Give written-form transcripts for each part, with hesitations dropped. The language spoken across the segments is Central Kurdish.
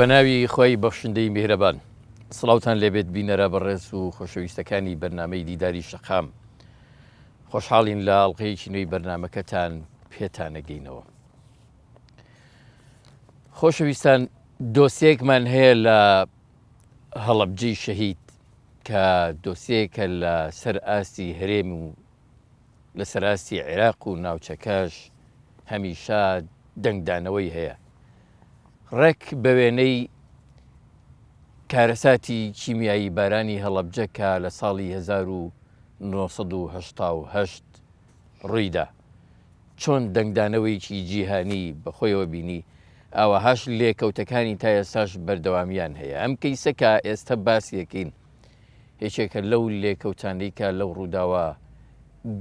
بەناوی خۆی بەخشندەی میهرەبان سڵاوتان لێبێت بینەرە بەڕێز و خۆشەویستەکانی بەرنامەی دیداری شەقام خۆشحاڵین لە ئاڵلقەیەکی نوێی بەرنمەکەتان پێتانەگەینەوە. خۆشەویستان دۆسیەکمان هەیە لە هەڵەبجەی شەهید کە دۆسیەکە لە سەر ئاستی هەرێم و لە سەر ئاستی عێراق و ناوچەکەش هەمیشە دەنگدانەوەی هەیە. ڕێک بە وێنەی کارەساتی کیمیایی بارانی هەڵەبجەکە لە ساڵی 1970 ڕوویدا چۆن دەنگدانەوەیکی جیهانی بەخۆیەوە بینی ئاوەهاش لێکەوتەکانی تا ئێستاش بەردەوامیان هەیە. ئەم کەیسەکە ئێستا باسیەکەین هیچێکە لەو لێکەوتانەی کە لەو ڕووداوە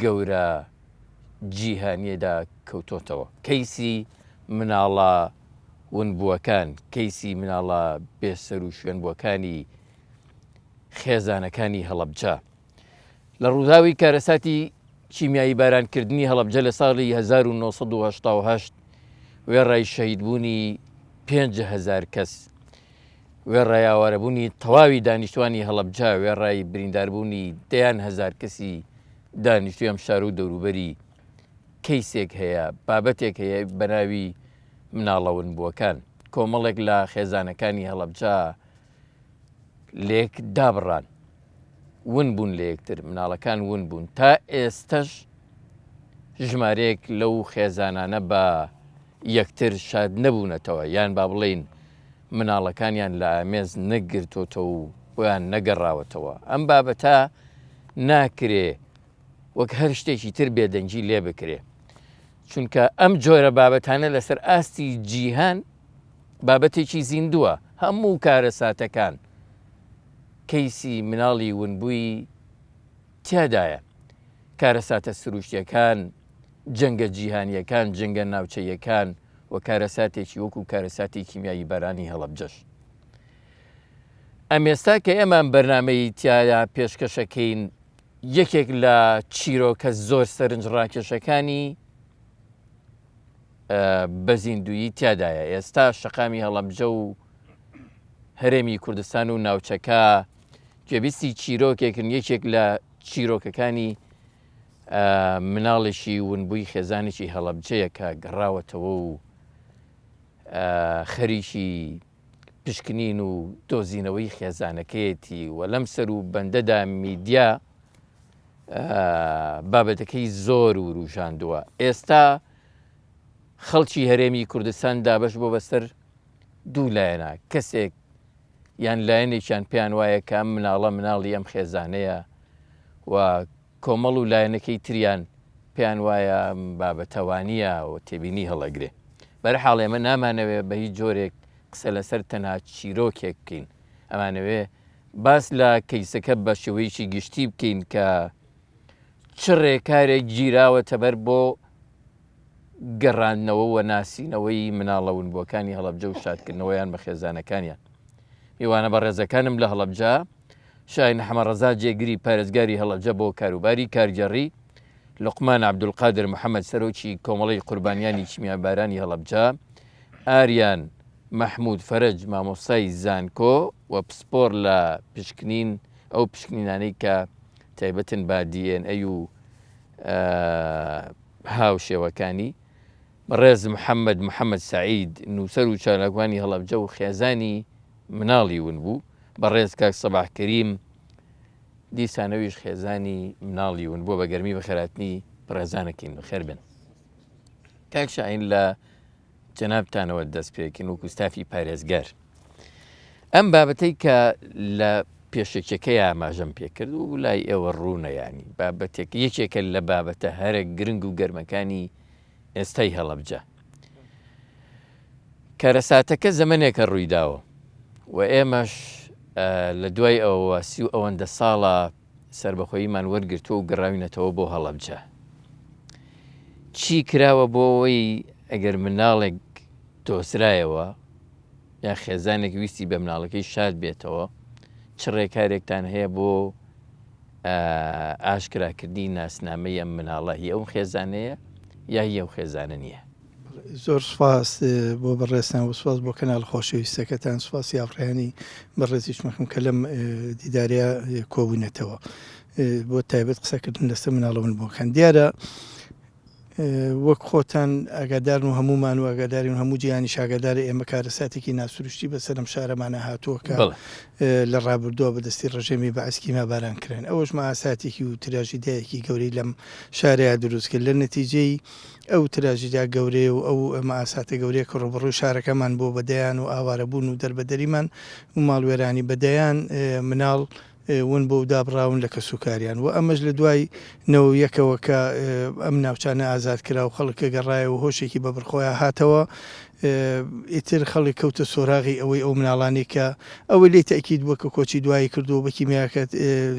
گەورە جیهانیەدا کەوتۆتەوە. کەیسی مناڵە ونبووەکان، کەیسی مناڵە بێسەر و شوێنبووەکانی خێزانەکانی هەڵەبجە لە ڕووداوی کارەساتی کیمیایی بارانکردنی هەڵەبجە لە ساڵی 1970 وێڕای شەهیدبوونی 5,000 کەس، وێڕایاوارەبوونی تەواوی دانیشتوانی هەڵەبجە، وێڕای برینداربوونی 10,000 کەسی دانیشتوی ئەم شار و دەوروبەری کەیسێک هەیە، بابەتێک هەیە بەناوی مناڵە ونبووەکان. کۆمەڵێک لە خێزانەکانی هەڵەبجە لێک دابڕان، ون بوون لە یەکتر، مناڵەکان ون بوون. تا ئێستش ژمارەیەک لەو خێزانانە بە یەکتر شاد نەبوونەتەوە، یان با بڵێن مناڵەکانیان لە ئامێز نەگرتۆتەوە و بۆیان نەگەڕاوەتەوە. ئەم بابەتە ناکرێ وەک هەر شتێکی تر بێدەنگی لێ بکرێ، چونکە ئەم جۆرە بابەتانە لەسەر ئاستی جیهان بابەتێکی زیندووە. هەموو کارەساتەکان کەیسی مناڵی ونبووی تیادایە. کارەساتە سروشتیەکان، جەنگە جیهانیەکان، جەنگە ناوچەیەکان و کارەساتێکی وەکو کارەساتی کیمیایی بارانی هەڵەبجەش. ئەم ئێستا کە ئێمان بەرنامەی تیادا پێشکەشەکەین یەکێک لە چیرۆکە زۆر سەرنجڕاکێشەکانی بە زیندویی تیادایە. ئێستا شەقامی هەڵەبجە و هەرێمی کوردستان و ناوچەکە گوێبیستی چیرۆکێکن، یەکێک لە چیرۆکەکانی مناڵێکی ونبووی خێزانێکی هەڵەبجەیە کە گەڕاوەتەوە و خەریکی پشکنین و دۆزینەوەی خێزانەکەیەتی و لەم سەر و بەندەدا میدیا بابەتەکەی زۆر و ڕوژاندووە. ئێستا خەڵکی هەرێمی کوردستان دابەش بۆ بەسەر دوو لایەنە، کەسێک یان لایەنێکیان پێیان وایە کە ئەم مناڵە مناڵی ئەم خێزانەیە و کۆمەڵ و لایەنەکەی تریان پێیان وایە بابەتەوانیە و تێبینی هەڵەگرێ. بەرحاڵ ئێمە نامانەوێ بە هیچ جۆرێک قسە لەسەر تەنها چیرۆکێک بکەین، ئەمانەوێ باس لە کەیسەکە بە شێوەیەکی گشتی بکەین کە چ ڕێکارێک گیراوەتە بەر بۆ گەڕاندنەوە و ناسینەوەی مناڵە ونبووەکانی هەڵەبجە و شادکردنەوەیان بە خێزانەکانیان. میوانە بە ڕێزەکانم لە هەڵەبجە شاین حەمەڕەزا جێگری پارێزگاری هەڵەبجە بۆ کاروباری کارگەڕی، لوقمان عەبدولقادر محەممەد سەرۆکی کۆمەڵی قوربانیانی کیمیابارانی هەڵەبجە، ئاریان مەحموود فەرەج مامۆستای زانکۆ و پسپۆر لە پشکنین ئەو پشکنینانەی کە تایبەتن با DNA و هاوشێوەکانی، ڕێز محەممەد سعید نووسەر و چالاکوانی هەڵەبجە و خێزانی مناڵی ون بوو، بە ڕێز کاک سەباح کەریم دیسانەویش خێزانی مناڵی ون بووە. بە گەرمی بەخێراتنی ڕێزانەکەین بەخێر بن. کاک شاهین لە جەنابتانەوە دەست پێکەین وەکو ستافی پارێزگار. ئەم بابەتەی کە لە پێشێکەکەی ئاماژەم پێکرد و لای ئێوە ڕوونە، ینی بابەتێک یەکێکە لە بابەتە هەرە گرنگ و گەرمەکانی ئێستای هەڵەبجە. کارەساتەکە زەمنێکە ڕوویداوە و ئێمەش لە دوای ئەوە 30 ئەوەندە ساڵە سربەخۆییمان وەرگرتووە و گەڕاوینەتەوە بۆ هەڵەبجە. چی کراوە بۆ ئەوەی ئەگەر مناڵێک دۆزرایەوە یا خێزانێک ویستی بە مناڵەکەی شاد بێتەوە، چ ڕێکارێکتان هەیە بۆ ئاشکراکردنی ناسنامەی ئەم مناڵە؟ هی ئەو خێزانەیە یا هی ئەو خێزانە نییە؟ زۆر سوپاس بۆ بەڕێستان و سوپاس بۆ کەناڵ خۆشەویستەکەتان سوپاسی ئافرەیانی بەڕێزیش مەخم کە لەم دیداریە کۆبوونێتەوە بۆ تایبەت قسەکردن لەسەر مناڵە من بۆکەن دیارە وەک خۆتان ئاگادارن و هەمومان و ئاگادارین و هەموو جیهانی شاگەدارە ئێمە کارەساتێکی ناسروشتی بەسەرم شارەمانە هاتووە کە لە ڕابردووە بەدەستی ڕژێمی بەعسکیما باران کرێن ئەوەش مەئاساتێکی و تراژیدایەکی گەورەی لەم شارەیە دروست کرد لە نەتیجەی ئەو تراژیدا گەورەیە و ئەو مەئاساتە گەورەیە کە ڕۆبەڕووی شارەکەمان بۆ بەدەیان و ئاوارەبوون و دەربەدەریمان و ماڵوێرانی بەدەیان مناڵ ون بۆ دابڕاون لە کەسوکاریان و ئەمەش لە دوای نەوەیەکەوە کە ئەم ناوچانە ئازاد کرا و خەڵکە گەڕایە و هۆشێکی بە بڕخۆیان هاتەوە ئیتر خەڵک کەوتە سۆراغی ئەوەی ئەو مناڵانی کە ئەوەی لی تەکید بووە کە کۆچی دوایی کردو بە کیمیاکە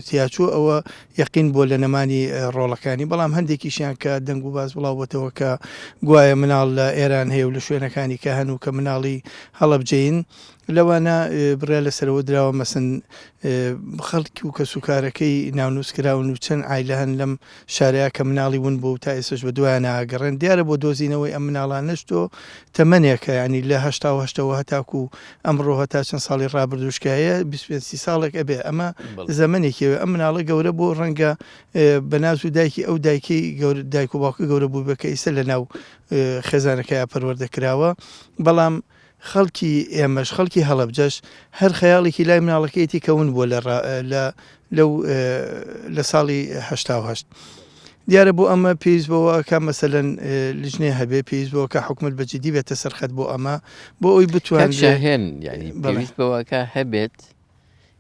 تیاچوو ئەوە یەقین بۆ لە نەمانی ڕۆڵەکانی بەڵام هەندێکیشیان کە دەنگ و باز بڵاوبەتەوە کە گوایە مناڵ لە ئێران هەیە و لە شوێنەکانی کە هەن و کە مناڵی هەڵەبجەین لەوانە بڕیا لەسەرەوە دراوە مەسن خەڵکی و کەسوکارەکەی ناونووسکراون و چەند ئایلە هەن لەم شارەیە کە مناڵی ون بوو تا ئێسش بە دوایان ئاگەڕێن دیارە بۆ دۆزینەوەی ئەم مناڵان نشتۆ تەمەنێکە ینی لە هەشتاوە هەتاکو ئەمڕۆ هەتا چەند ساڵی ڕابردوشکایە 25 ساڵێک ئەبێ ئەمە زەمنێکیەوە ئەم مناڵە گەورە بۆ ڕەنگە بەناز و دایکی ئەو دایکی دایک و باوکە گەورە بوو بەکە ئیسە لە ناو خێزانەکەی پەروەردەکراوە بەڵام خەڵکی ئێمەش خەڵکی هەڵەبجەش هەر خەیاڵێکی لای مناڵەکەیەتی کەون بووە لە ساڵی هەشتا دیارە بۆ ئەمە پێویست بەوە کە مەسەلەن لیژنێ هەبێ پێویست بەوە کە حکومت بەجددی بێتە سەرخەت بۆ ئەمە بۆ ئەوی بتوان شاهێن ینی پێویست بەوەکە هەبێت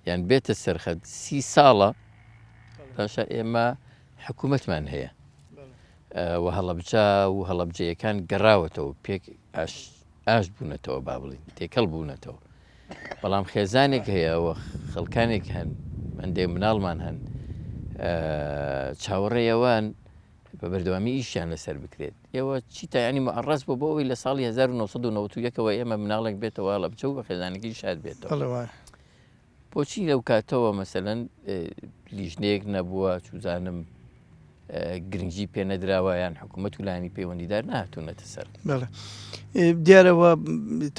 یان بێتە سەرخەت 30 ساڵە پاشا ئێمە حکوومەتمان هەیە و هەڵەبجا و هەڵەبجەیەکان گەڕاوەتەوە پێک ئاش بوونەتەوە با بڵین تێکەڵ بوونەتەوە بەڵام خێزانێک هەیەەوە خەڵکانێک هەن ئەندێ مناڵمان هەن چاوەڕێیەوان بە بەردەوامی ئیشیان لەسەر بکرێت ئێوە چیتە ینی مەعڕاست بۆ ئەوەی لە ساڵی 1991ەوە ئێمە مناڵێک بێتەوە هەڵەبجە و بە خێزانێکی شاد بێتەوە بۆچی لەو کاتەوە مەسەلەن لیژنەیەک نەبووە چوزانم گرنگجی پێ نەدراوە یان حکوومەت و لایانی پەیوەندیدار نهاتوونەتە سەر دیارەوە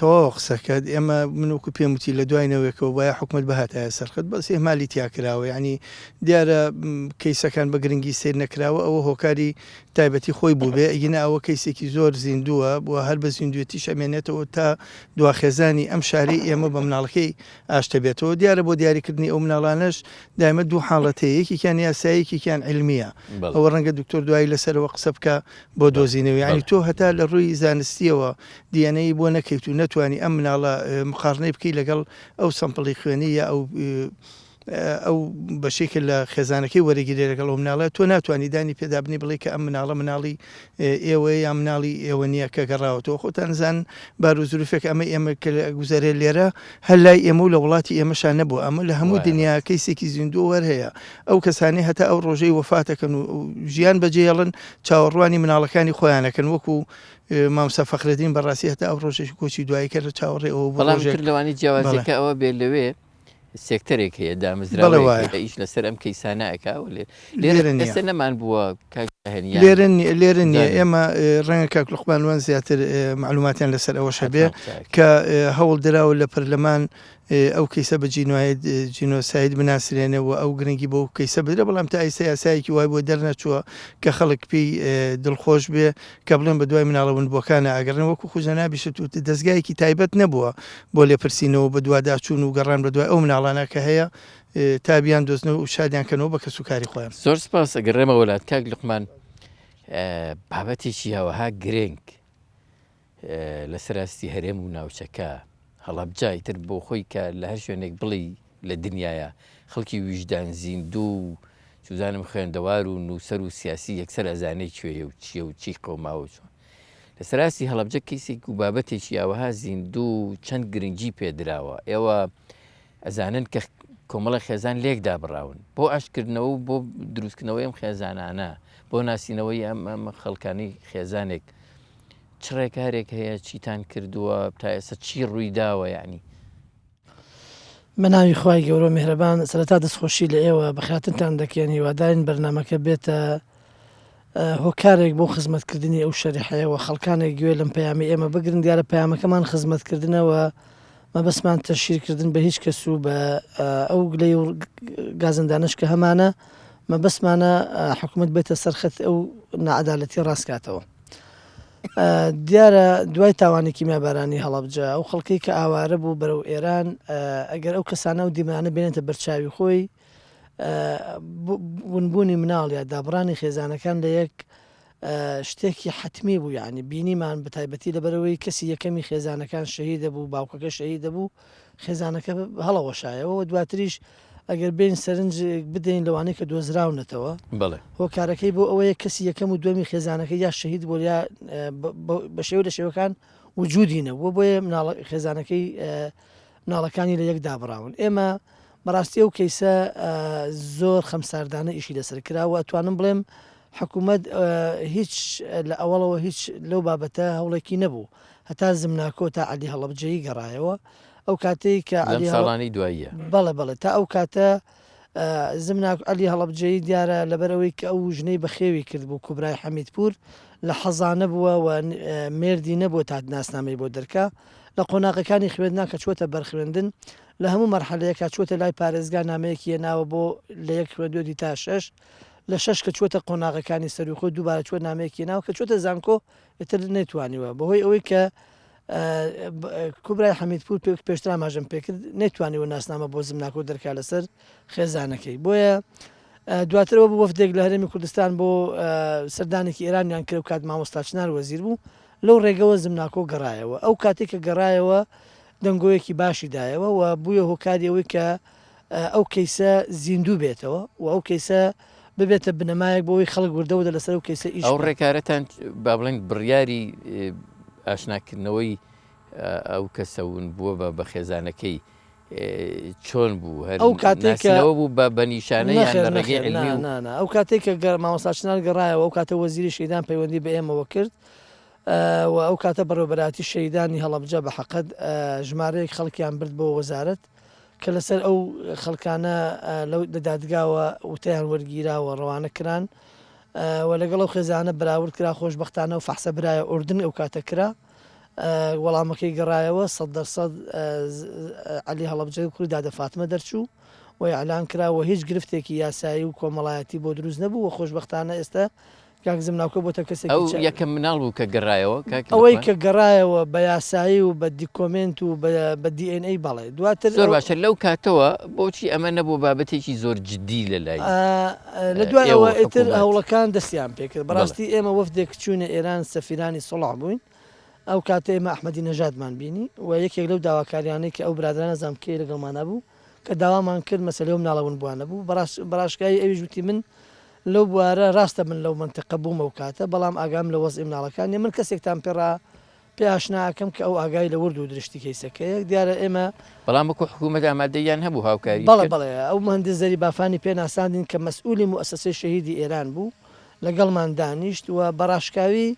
تەواو قسەکەت ئێمە منوکو پێم وتی لە دوایەوەکەەوە وایە حکوومەت بەهاتایە سەرخەت بەس ئێمالی تیاکراوە ینی دیارە کەیسەکان بە گرنگی سیر نەکراوە ئەوە هۆکاری تایبەتی خۆی بوو بێ ئەگەنە ئەوە کەیسێکی زۆر زیندووە بووە هەر بە زیندوێتی شەمێنێتەوە تا دواخێزانی ئەم شاری ئێمە بە مناڵەکەی ئاشتە بێتەوە دیارە بۆ دیاریکردنی ئەو مناڵانش دایمە دوو حاڵەتەیە یەکیان یاساییەکیان علمیە ئەوە ڕەنگە دکتۆر دوایی لەسەرەوە قسە بکە بۆ دۆزینەوە ینی تۆ هەتا لە ڕووی زانستیەوە دیانەی بۆ نەکەیت و نەتوانی ئەم مناڵە مقارنەی بکەی لەگەڵ ئەو سەمپڵی خوێنی یا ئەو بەشێکە لە خێزانەکەی وەرەگیرێ لەگەڵ ئەو مناڵە تۆ ناتوانانی دانی پێدابنی بڵێ کە ئەم مناڵە مناڵی ئێوە یا مناڵی ئێوە نییە کە گەڕاوەتەوە خۆتان زان بار و زروفێک ئەمە ئێمە گوزارێ لێرە هەر لای ئێمە و لە وڵاتی ئێمەشان نەبوو ئەمە لە هەموو دنیا کەیسێکی زیندوو وەرهەیە ئەو کەسانی هەتا ئەو ڕۆژەی وەفاتەکەن و ژیان بەجێڵن چاوەڕوانی مناڵەکانی خۆیانەکەن وەکو مامسە فەخرەدین بەڕاستی هەتا ئەو ڕۆژێکی کۆچی دوایی کە لە چاوەڕێ ئەوە بەڵام لەوانی جیاوازەکە ئەوە بێ لەوێ سێکتەرێک هەیە دامەزراوە ئیش لەسەر ئەم کەیسانەکە لێرە نەمان بووە لێرە نیە ئێمە ڕەنگە کاک لوقمانوان زیاتر معلوماتیان لەسەر ئەوە شەبێ کە هەوڵ دراوە لە پەرلەمان ئەو کەیسە بە جینۆساید بناسرێنەوە ئەو گرنگی بۆ کەیسە بدرە بەڵام تا ئیسە یاسایەکی وای بۆ دەرنەچووە کە خەڵک پێی دڵخۆش بێ کە بڵێن بە دوای مناڵەون بۆکانە ئاگەڕن وەکو خوژەنابیشت و دەستگایەکی تایبەت نەبووە بۆ لێپرسینەوە بە دوواداچوون و گەڕان بە دوای ئەو مناڵانە کە هەیە تابیان دۆزنەوە و شادیانکەنەوە بە کەسوکاری خۆیان زۆر سپاس ئەگەڕێمە وڵات کاک لوقمان بابەتێکی هەوەها گرنگ لەسەر ئاستی هەرێم و ناوچەکە هەڵەبجای تر بۆ خۆی کە لە هەر شوێنێک بڵی لە دنیاە خەڵکی ویژدان زیندوو سوزانم خوێندەوار و نووسەر و سیاسی یەکسەر ئەزانەی کوێیە و چییە و چی قەوماوە چۆن لەسەر ئاستی هەڵەبجە کەیسێک و بابەتێکی ئەوەها زیندوو چەند گرنگی پێدراوە ئێوە ئەزانن کە کۆمەڵە خێزان لێکدا بڕاون بۆ ئاشکردنەوە و بۆ دروستکردنەوەی ئەم خێزانانە بۆ ناسینەوەی ئەم خەڵکانی خێزانێک چ ڕێکارێک هەیە چیتان کردووە تا ئێستا چی ڕوویداوە یعنی بە ناوی خوای گەورە و میهرەبان سەرەتا دەستخۆشی لە ئێوە بەخاتنتان دەکەین هیوادارین بەرنامەکە بێتە هۆکارێک بۆ خزمەتکردنی ئەو شەریحەیەوە خەڵکانێک گوێ لەم پەیامی ئێمە بگرن دیارە پەیامەکەمان خزمەتکردنەوە مەبەسمان تەشیرکردن بە هیچ کەس و بە ئەو گلەی و گازندانش کە هەمانە مەبەسمانە حکوومەت بێتە سەرخەت ئەو نەعەدالەتی ڕاستکاتەوە. دیارە دوای تاوانی کیمیابارانی هەڵەبجە ئەو خەڵکی کە ئاوارە بوو بەرەو ئێران ئەگەر ئەو کەسانە و دیمانە بێنێتە بەرچاوی خۆی ونبوونی مناڵ یا دابڕانی خێزانەکان لە یەک شتێکی حتمی بوو یعنی بینیمان بە تایبەتی لەبەرەوەی کەسی یەکەمی خێزانەکان شەهید دەبوو باوکەکە شەهید دەبوو خێزانەکە هەڵەوەشایەوە دواتریش ئەگەر بین سەرنج بدەین لەوانەیە کە دۆزراونەتەوە هۆکارەکەی بۆ ئەوەیە کەسی یەکەم و دومی خێزانەکە یا شەهید بۆ یا بە شێوە لە شێوەکان وجودی نەبووە بۆیە خێزانەکەی مناڵەکانی لە یەک دابراون. ئێمە بەڕاستی ئەو کەیسە زۆر خەمساردانە ئیشی لەسەر کراوە ئەتوانم بڵێم حکوومەت هیچ لە ئەوڵەوە هیچ لەو بابەتە هەوڵێکی نەبوو هەتا زمناکۆ تا عەلی هەڵەبجەیی گەڕایەوە ئەو کاتەی کە ساڵانی دواییە بەڵێ تا ئەو کاتە زمناک عەلی هەڵەبجەیی دیارە لەبەرەوەی کە ئەو ژنەی بەخێوی کرد بوو کوبرای حەمیدپور لە حەزانە بووە و مێردی نەبووە تا ناسنامەی بۆ دەرکا لە قۆناغەکانی خوێندنا کە چوەتە بەرخوێندن لە هەموو مەرحەلەیەکە چوەتە لای پارێزگا نامەیەکی هێناوە بۆ لە یەک خوێندوێتی تا 6 لە 6 کە چوەتە قۆناغەکانی سەرخۆ دووبارە چوە نامەیەکی ناوە کە چوەتە زانکۆ ئێتر نێتوانیوە بەهۆی ئەوەی کە کوبرای حەمیدپور پێشتر ئاماژەم پێکرد نێتوانیوە ناسنامە بۆ زمناکۆ دەرکا لەسەر خێزانەکەی بۆیە دواترەوە بۆ وەفدێک لە هەرێمی کوردستان بۆ سەردانێکی ئێرانیان کرد و کات مامۆستا چنار وەزیر بوو لەو ڕێگەوە زمناکۆ گەڕایەوە ئەو کاتێک کە گەڕایەوە دەنگۆیەکی باشی دایەوە و بوویە هۆکاری ئەوەی کە ئەو کەیسە زیندوو بێتەوە و ئەو کەیسە ببێتە بنەمایەک بۆەوەی خەڵک وردەوە لەسەر ئەو کەیسە ئیش ئەو ڕێکارەتان با بڵێن بڕیاری ئاشناکردنەوەی ئەو کەسەون بووە بە خێزانەکەی چۆن بوو ئەو کاتێکەوە بوو بە بەنیشانەی ئەو کاتێک کە مامۆستاچنار گەڕایەوە ئەو کاتە وەزیری شەیدان پەیوەندی بە ئێمەوە کرد و ئەو کاتە بەڕێوەبەراتی شەیدانی هەڵەبجە بە حەقەت ژمارەیەک خەڵکیان برد بۆ وەزارەت کە لەسەر ئەو خەڵکانە لەو دەدادگاوە وتیان وەرگیراوە ڕەوانە کران و لەگەڵ ئەو خێزانە براورد کرا خۆشبەختانە و فەحسە برایە ئوردن ئەو کاتە کرا وەڵامەکەی گەڕایەوە 100% عەلی هەڵەبجەی کوڕی دادە فاتمە دەرچوو و ئەعلان کراوە هیچ گرفتێکی یاسایی و کۆمەڵایەتی بۆ دروست نەبوو و خۆشبەختانە ئێستا کاک زمناکۆ بۆتە کەسێکی ئەو یەکەم مناڵ بوو کە گەڕایەوە ئەوەی کە گەڕایەوە بە یاسایی و بە دیکۆمنت و بە DNA بەڵێ دواتر زۆر باشە لەو کاتەوە بۆچی ئەمە نەبوو بابەتێکی زۆر جددی لە لای لە دوایەوە ئیتر هەوڵەکان دەستیان پێکرد بەڕاستی ئێمە وەفدێک چوونە ئێران سەفیرانی سڵح بووین ئەو کاتە ئێمە ئەحمەدی نەژادمان بینی و یەکێک لەو داواکاریانەی کە ئەو برادرانە زانکەی لەگەڵمانە بوو کە داوامان کرد مەسەلەی مناڵەون بووانە بوو بەڕاشکایی ئەویش وتی من لەو بوارە ڕاستە من لەو منتەقە بوومە و کاتە بەڵام ئاگام لە وەزئی مناڵەکانی من کەسێکتان پێ ئاشناکەم کە ئەو ئاگای لە ورد و درشتی کەیسەکەیە دیارە ئێمە بەڵام وەکو حکوومەت ئامادەیان هەبوو هاوکاری بەڵێ ئەو مهندس زەری بافانی پێ ناساندین کە مەسئولی موسسەی شەهیدی ئێران بوو لەگەڵمان دانیشت و بەڕاشکاوی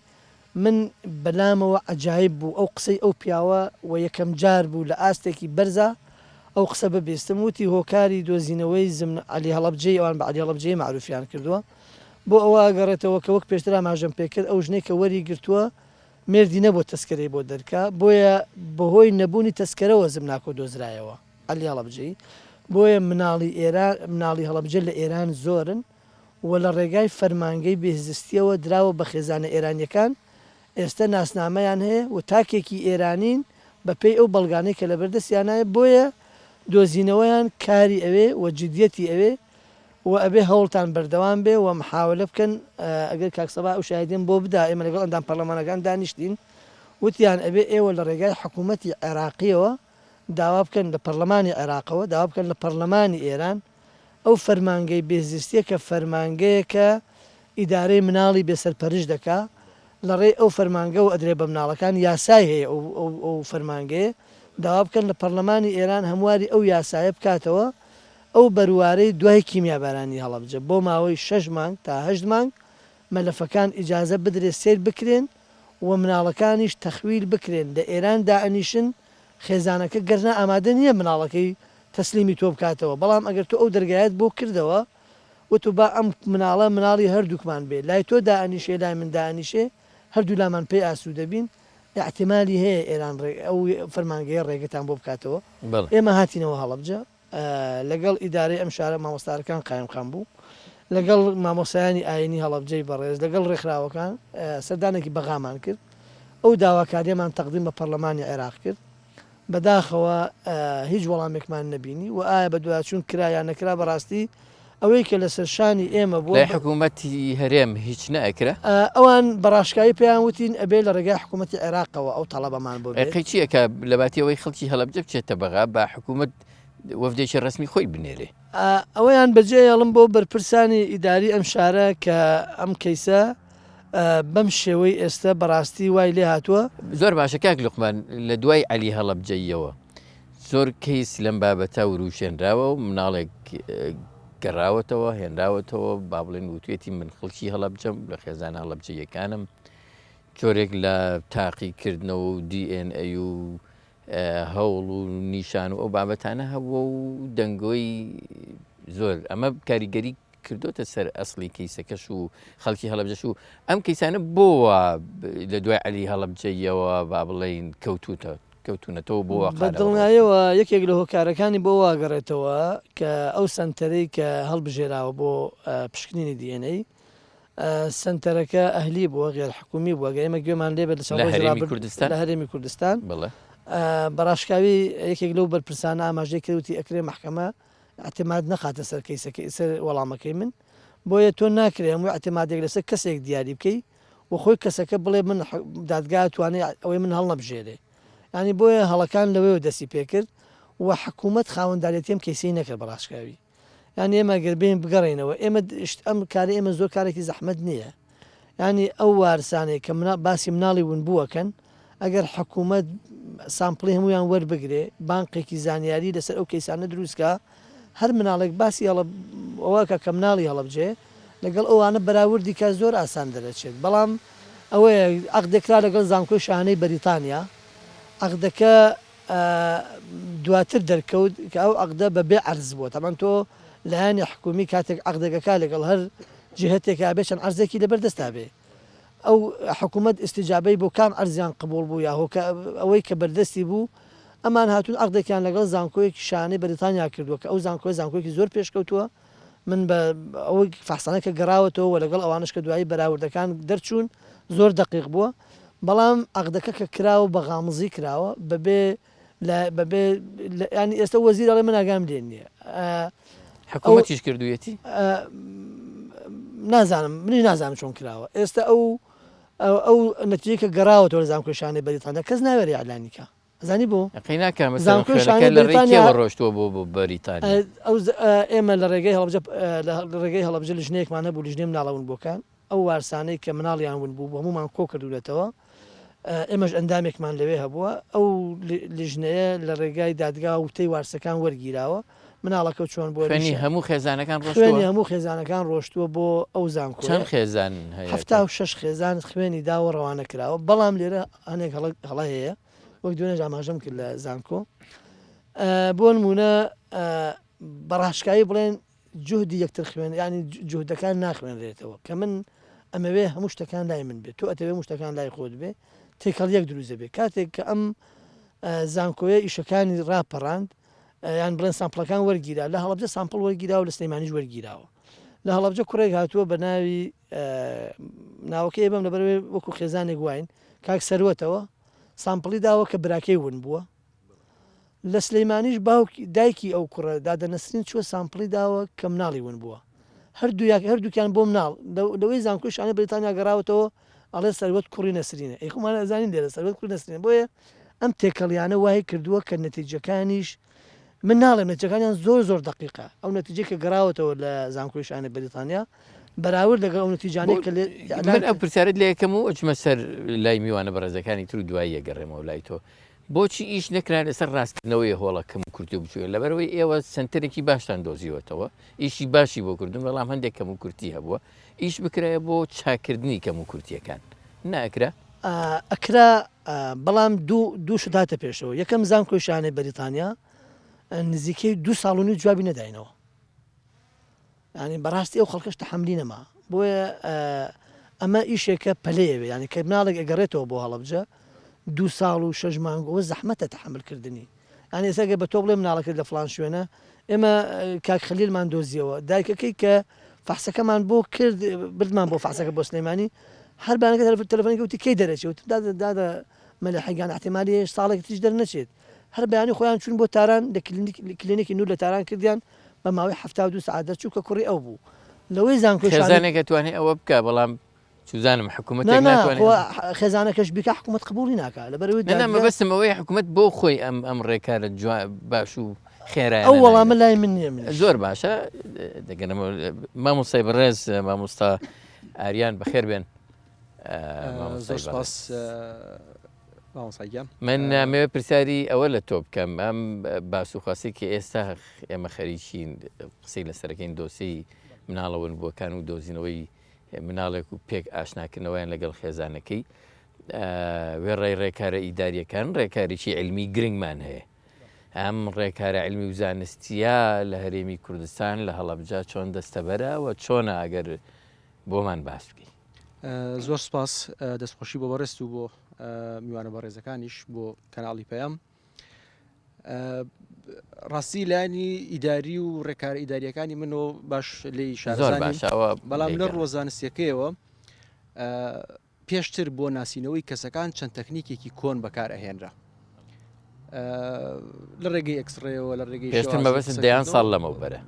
من بەلامەوە عەجایب بوو ئەو قسەی ئەو پیاوە و یەکەم جار بوو لە ئاستێکی بەرزە ئەو قسە ببیستم وتی هۆکاری دۆزینەوەی زمن عەلی هەڵەبجەی ئەوان بە عەلی هەڵەبجەی معروفیان کردووە بۆ ئەوە گەڕێتەوە کە وەک پێشتر ئاماژەم پێکرد ئەو ژنەی کە وەری گرتووە مێردی نەبووە تەسکەرەی بۆ دەرکا بۆیە بەهۆی نەبوونی تەسکەرەوە زمناکۆ دۆزرایەوە عەلی هەڵەبجەی بۆیە مناڵی هەڵەبجە لە ئێران زۆرن و لە ڕێگای فەرمانگەی بێزستیەوە دراوە بە خێزانە ئێرانیەکان ئێستا ناسنامەیان هەیە و تاکێکی ئێرانین بەپێی ئەو بەڵگانەی کە لە بەردەستیانایە بۆیە دۆزینەوەیان کاری ئەوێ و جددیەتی ئەوێ و ئەبێ هەوڵتان بەردەوام بێ و محاولە بکەن ئەگەر کاکسەبا ئەو شاهدین بۆ بدا ئێمە لەگەڵ ئەندام پەرلەمانەکان دانیشتین وتیان ئەبێ ئێوە لە ڕێگای حکوومەتی عێراقیەوە داوا بکەن لە پەرلەمانی عێراقەوە داوا بکەن لە پەرلەمانی ئێران ئەو فەرمانگەی بێزیستیە کە فەرمانگەیە کە ئیدارەی مناڵی بێسەرپەرش دەکا لە ڕێ ئەو فەرمانگە و ئەدرێ بە مناڵەکان یاسای هەیە ئەو فەرمانگەیە داوا بکەن لە پەرلەمانی ئێران هەمواری ئەو یاسایە بکاتەوە ئەو بەروارەی دوای کیمیابارانی هەڵەبجە بۆ ماوەی 6 مانگ تا 8 مانگ مەلەفەکان ئیجازە بدرێت سیر بکرێن و مناڵەکانیش تەخویل بکرێن لە ئێران دائنیشن خێزانەکە گەرنا ئامادە نییە مناڵەکەی تەسلیمی تۆ بکاتەوە بەڵام ئەگەر تۆ ئەو دەرگایەت بۆ کردەوە وتو با ئەم مناڵی هەردووکمان بێ لای تۆ دائنیشێ لای من دائنیشێ هەردوو لامان پێی ئاسوودە دەبین احتیمالی هەیە ئێران ئەو فەرمانگەی ڕێگەتان بۆ بکاتەوە ئێمە هاتینەوە هەڵەبجە لەگەڵ ئیدارەی ئەم شارە مامۆستارەکان قایمخان بوو لەگەڵ مامۆسایانی ئاینی هەڵەبجەی بەڕێز لەگەڵ ڕێکخراوەکان سەردانێکی بەغامان کرد ئەو داواکاریەمان تەقدیم بە پەرلەمانی عێراق کرد بەداخەوە هیچ وەڵامێکمان نەبینی و ئایا بە دوچوون کرایان نەکرا بەڕاستی ئەوەی کە لەسەر شانی ئێمە بۆ حکوومەتی هەرێم هیچ نەئەکرا ئەوان بەڕاشکایی پێیان وتین ئەبێ لە ڕێگای حکوومەتی عێراقەوە ئەو تەڵەبەمان بۆ قەیچیەکە لە باتیەوەی خەڵکی هەڵەبجە بچێتە بەغا بە حکوومەت وەفدێکی ڕسمی خۆی بنێرێ ئەوەیان بەجێ هەڵم بۆ بەرپرسانی ئیداری ئەم شارە کە ئەم کەیسە بەم شێوەی ئێستا بەڕاستی وای لێ هاتووە زۆر باشە کاک لوقمان لە دوای عەلی هەڵەبجەیەوە زۆر کەیس لەم بابەتە وروشێنراوە و مناڵێک گەڕاوەتەوە هێنراوەتەوە با بڵێن وتوێتی من خەڵکی هەڵەبجەم لە خێزان هەڵەبجەیەکانم جۆرێک لە تاقیکردنەوە و DNA و هەوڵ و نیشان و ئەو بابەتانە هەبووە و دەنگۆی زۆر ئەمە کاریگەری کردوتە سەر ئەسڵی کەیسەکەش و خەڵکی هەڵەبجەش و ئەم کەیسانە بۆوە لە دوای عەلی هەڵەبجەیەوە با بڵێن کەوتونەتەوە بۆ بەدڵنیایەوە یەکێک لە هۆکارەکانی بۆ واگەڕێتەوە کە ئەو سنتەرەی کە هەڵبژێراوە بۆ پشکنینی DNA سنتەرەکە ئەهلی بووە غێر حکومی بووە ئێمە گوێمان لێ بێت لە هەرێمی کوردستان بەڕاشکاوی یەکێک لەو بەرپرسانە ئاماژەی کردوتی ئەکرێ محکەمە اعتماد نەخاتە سەر کەیسەکە سەر وەڵامەکەی من بۆیە تۆ ناکرێ هەمووی اعتمادێک لەسەر کەسێک دیاری بکەی و خۆی کەسەکە بڵێ من دادگا توانێت ئەوەی من هەڵ نەبژێرێ ینی بۆیە هەڵەکان لەوەی دەستی پێکرد و حکوومەت خاوەنددارێتیم کەیسی نەکرد بەڕاشکاوی ینی ئێمە گەربێن بگەڕێنەوە ئێمە ئەم کاری ئێمە زۆر کارێکی زەحمەت نییە ینی ئەو وارسانێک کە باسی مناڵی ون بووەکەن ئەگەر حکوومەت سامپڵی هەمویان وەربگرێ بانقێکی زانیاری لەسەر ئەو کەیسانە دروستکە هەر مناڵێک باسی ئەوەکە کە مناڵی هەڵەبجێ لەگەڵ ئەوانە بەراوردی کە زۆر ئاسان دەرەچێت بەڵام ئەوەیە عەقدێکرا لەگەڵ زانکۆی شانەی بەریتانیا عەقدەکە دواتر دەرکەوت کە ئەو عەقدە بەبێ عەرز بووە تەمان تۆ لایەنی حکومی کاتێک عەقدەکەکە لەگەڵ هەر جهتێکا بێ چەند عەرزێکی لەبەردەستا بێ ئەو حکوومەت ئیستیجابەی بۆ کام عەرزیان قبوڵ بوو یا ئەوەی کە بەردەستی بوو ئەمان هاتوون عەقدێکیان لەگەڵ زانکۆیەکی شانەی بەریتانیا کردووە کە ئەو زانکۆیەکی زۆر پێشکەوتووە من بە ئەوەی فەحسانەکە گەڕاوەتەوە و لەگەڵ ئەوانش کە دوایی بەراوردەکان دەرچوون زۆر دقیق بووە بەڵام عەقدەکە کە کراوە بە غامزی کراوە بەبێ ینی ئێستا وەزیر ئەڵێ من ئاگام لێ نییە حکوومەتیش کردوویەتی نازانم منی نازانم چۆن کراوە ئێستا ئەو نەتیجەی کە گەڕاوەتەوە لە زانکۆی شانەی بەریتانیا کەس ناوێری ئەعلانی زانی بۆ ڕۆشتووە بۆ بەریتانیا ئەو ئێمە لە ڕێگەی هەڵبجە لە ڕێگەی هەڵبجە لژنەیەکمان هەبوو لژنێ مناڵەون بۆکان ئەو وارسانەی کە مناڵیان ون بوو هەمومان کۆ کردوێتەوە ئێمەش ئەندامێکمان لەوێ هەبووە ئەو لیژنەیە لە ڕێگای دادگا وتەی وارسەکان وەرگیراوە مناڵەکە چۆن بۆ هەموو خێزانەکان هەموو خێزانەکان ڕۆشتووە بۆ ئەو زانکۆ چەند خێزان 76 خێزان خوێنی داوە ڕەوانە کراوە بەڵام لێرە هەنێک هەڵە هەیە وەک دوێنێ ئاماژەم کرد لە زانکۆ بۆ نمونە بەڕاشکایی بڵێن جوهدی یەکتر خوێن ینی جوهدەکان ناخوێنرێتەوە کە من ئەمەوێ هەموو شتەکان لای من بێت تۆ ئەتەوێ هەموو شتەکان لای خۆت بێ تێکەڵ یەک دروزە بێ کاتێک کە ئەم زانکۆیە ئیشەکانی ڕاپەڕاند یان بڵێن سامپڵەکان وەرگیرا لە هەڵەبجە سامپڵ وەرگیراوە لە سلەیمانیش وەرگیراوە لە هەڵەبجە کوڕێک هاتووە بە ناوی ناوەکەی بەم لەبەرەوەی وەکو خێزانێک واین کاک سەروەتەوە سامپڵی داوە کە براکەی ون بووە لە سلەیمانیش دایکی ئەو کوڕە دادەنەسرین چوە سامپڵی داوە کە مناڵی ون بووە هەردووکیان بۆ مناڵ لەوەی زانکۆی شانەی بریتانیا گەڕاوەتەوە ئەڵێ سەروەت کوڕی نەسرینە ئەیخۆمان ئەزانین لێرە سەروەت کوڕی نەسرینە بۆیە ئەم تێکەڵیانە وای کردووە کە نەتیجەکانیش من ناڵێم نەتیجەکانیان زۆر دقیقە ئەو نەتیجەی کە گەڕاوەتەوە لە زانکۆی شانەی بریتانیا بەراورد لەگەڵ ئەو نەتیجانەی کە من ئەو پرسیارت لێ یەکەم و ئەچمە سەر لای میوانە بەڕێزەکانی تر و دوایی یەگەڕێمەوە لای تۆ بۆچی ئیش نەکرا لەسەر ڕاستکردنەوەی هۆڵەکەم و کورتی بچووە لەبەرەوەی ئێوە سنتەرێکی باشتان دۆزیوەتەوە ئیشی باشی بۆ کردن بەڵام هەندێک کەم و کورتی هەبووە ئیش بکرایە بۆ چاکردنی کەم و کورتیەکان ناکرا ئەکرا بەڵام دوو شتاتە پێشەوە یەکەم زانکۆی شانەی بەریتانیا نزیکەی 2 ساڵ و نیو جوابی نەداینەوە ینی بەڕاستی ئەو خەڵکەش تەحملی نەما بۆیە ئەمە ئیشێکە پەلەیەوێ ینی کە مناڵێک ئەگەڕێتەوە بۆ هەڵەبجە 2 ساڵ و 6 مانگەوە زەحمەتە تەحملکردنی ینی ئێساگە بە تۆ بڵێ مناڵەکەت لە فلان شوێنە ئێمە کاک خەلیلمان دۆزیەوە دایکەکەی کە فەحسەکەمان بۆ کرد بردمان بۆ فەحسەکە بۆ سلەیمانی هەر بانەکە تەلەفۆنی وتی کەی دەرەچێت دادا مەلە حەیگان احتیمالی ساڵێک تیش دەرنەچێت هەر بەیانی خۆیان چون بۆ تاران لە کلینیکی نور لە تاران کردیان بە ماوەی 72 ساعت دەچوو کە کوڕی ئەو بوو لەوەی خێزانێک دەتوانێت ئەوە بکە بەڵام چوزانم حکوومەتێک ناتوانێت خێزانەکەش بکە حکوومەت قبولی ناکە لەبەرەوەی مەبەستم ئەوەی حکوومەت بۆ خۆی ئەم ڕێکارە باش و خێرایە ئەو وەڵامە لای من نییە زۆر باشە دەگەنەوە مامۆستای بەڕێز مامۆستا ئاریان بەخێر بێن زۆر سپاس مامۆستاگیان من نامەوێت پرسیاری ئەوە لە تۆ بکەم ئەم باسوخواسی کە ئێستا ئێمە خەریکین قسەی لەسەرەکەین دۆسی مناڵەوەن بۆکان و دۆزینەوەی مناڵێک و پێک ئاشناکردنەوەیان لەگەڵ خێزانەکەی وێڕای ڕێکارە ئیداریەکان ڕێکاریی علمی گرنگمان هەیە ئەم ڕێکارە علمی و زانستیە لە هەرێمی کوردستان لە هەڵەبجا چۆن دەستەبەرە و چۆنە ئەگەر بۆمان باس بکەی زۆر سپاس دەستخۆشی بۆ بەڕێست و بۆ میوانە بەڕێزەکانیش بۆ کەناڵی پەیام ڕاستی لایانی ئیداری و ڕێکارە ئیداریەکانی منەوە باش لی شارزانانی بەڵام لە ڕۆزانستیەکەیەوە پێشتر بۆ ناسینەوەی کەسەکان چەند تەکنیکێکی کۆن بەکار ئەهێنرا لە ڕێگەی ئەکسڕێەوە لە ڕێگەی پێشتر مەبەست دەیان ساڵ لەمەوبەرە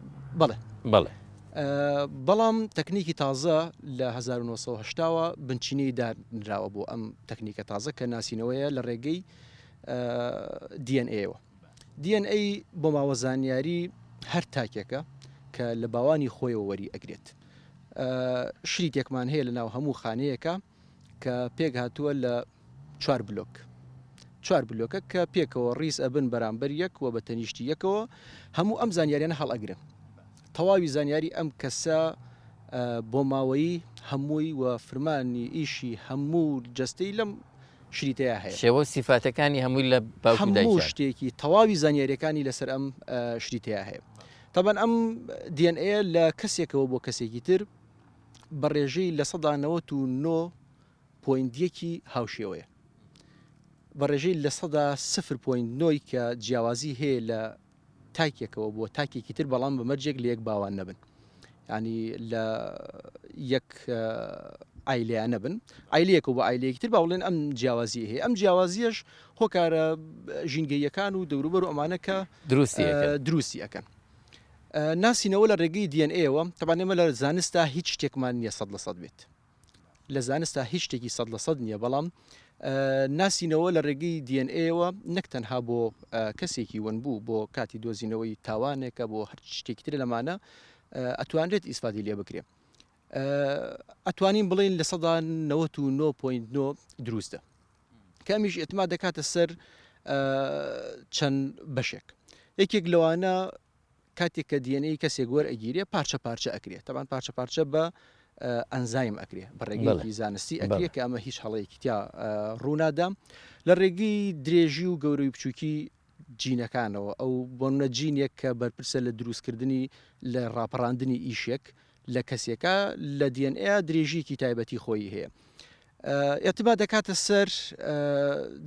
بەڵێ بەڵام تەکنیکی تازە لە 1970ەوە بنچینەی دانراوە بۆ ئەم تەکنیکە تازە کە ناسینەوەیە لە ڕێگەی DNA-ەوە DNA بۆ ماوە زانیاری هەر تاکێکە کە لە باوانی خۆیەوە وەری ئەگرێت شریتێکمان هەیە لە ناو هەموو خانەیەەکە کە پێک هاتووە لە 4 بلۆکە کە پێکەوە ڕیس ئەبن بەرامبەر یەک و بە تەنیشتی یەکەوە هەموو ئەم زانیاریانە هەڵئەگرن تەواوی زانیاری ئەم کەسە بۆ ماوەی هەمووی و فرمانی ئیشی هەموو جستەی لەم شریتەیە هەیە شێوە سیفاتەکانی هەمووی لە هەموو شتێکی تەواوی زانیاریەکانی لەسەر ئەم شریتەیە هەیە تەبەن ئەم DNA لە کەسێکەوە بۆ کەسێکی تر بە ڕێژەی لە 19.1 هاوشێوەیە بە ڕێژەی لە 0.9 کە جیاوازی هەیە لە تاکێکەوە بۆ تاکێکی تر بەڵام بەمەرجێک لە یەک باوان نەبن ینی لە یەک ئایلیان نەبن ئایلەکە بۆ ئایلەیەکی تر باوڵێن ئەم جیاوازی هەیە ئەم جیاوازیەش هۆکارە ژینگەیەکان و دەوروبەر و ئەمانەکە دروستی ئەەکەن ناسینەوە لە ڕێگەی DNA-ەوە تەبان ئێمە لە زانستا هیچ شتێکمان نییە 100% بێت لە زانستا هیچ شتێکی 100% نییە بەڵام ناسینەوە لە ڕێگەی DNA-ەوە نەک تەنها بۆ کەسێکی ون بوو بۆ کاتی دۆزینەوەی تاوانێکە بۆ هەر شتێکی تر لەمانە ئەتوانرێت ئیسفادی لێ بکرێ ئەتوانین بڵین لە 99.9 دروستە کامیش ئێتما دەکاتە سەر چەند بەشێک یەکێک لەوانە کاتێک کە DNA کەسێک وەرئەگیرێ پارچە ئەکرێت تەبان پارچە بە ئەنزایم ئەکرێ بە ڕێگەی زانستی ئەکرێت کە ئەمە هیچ هەڵەیەکی تیا ڕوونادا لە ڕێگەی درێژی و گەورەی بچووکی جینەکانەوە ئەو بۆنە جینێک کە بەرپرسە لە دروستکردنی لە ڕاپەڕاندنی ئیشێک لە کەسێکە لە DNA درێژیکی تایبەتی خۆی هەیە ئێتما دەکاتە سەر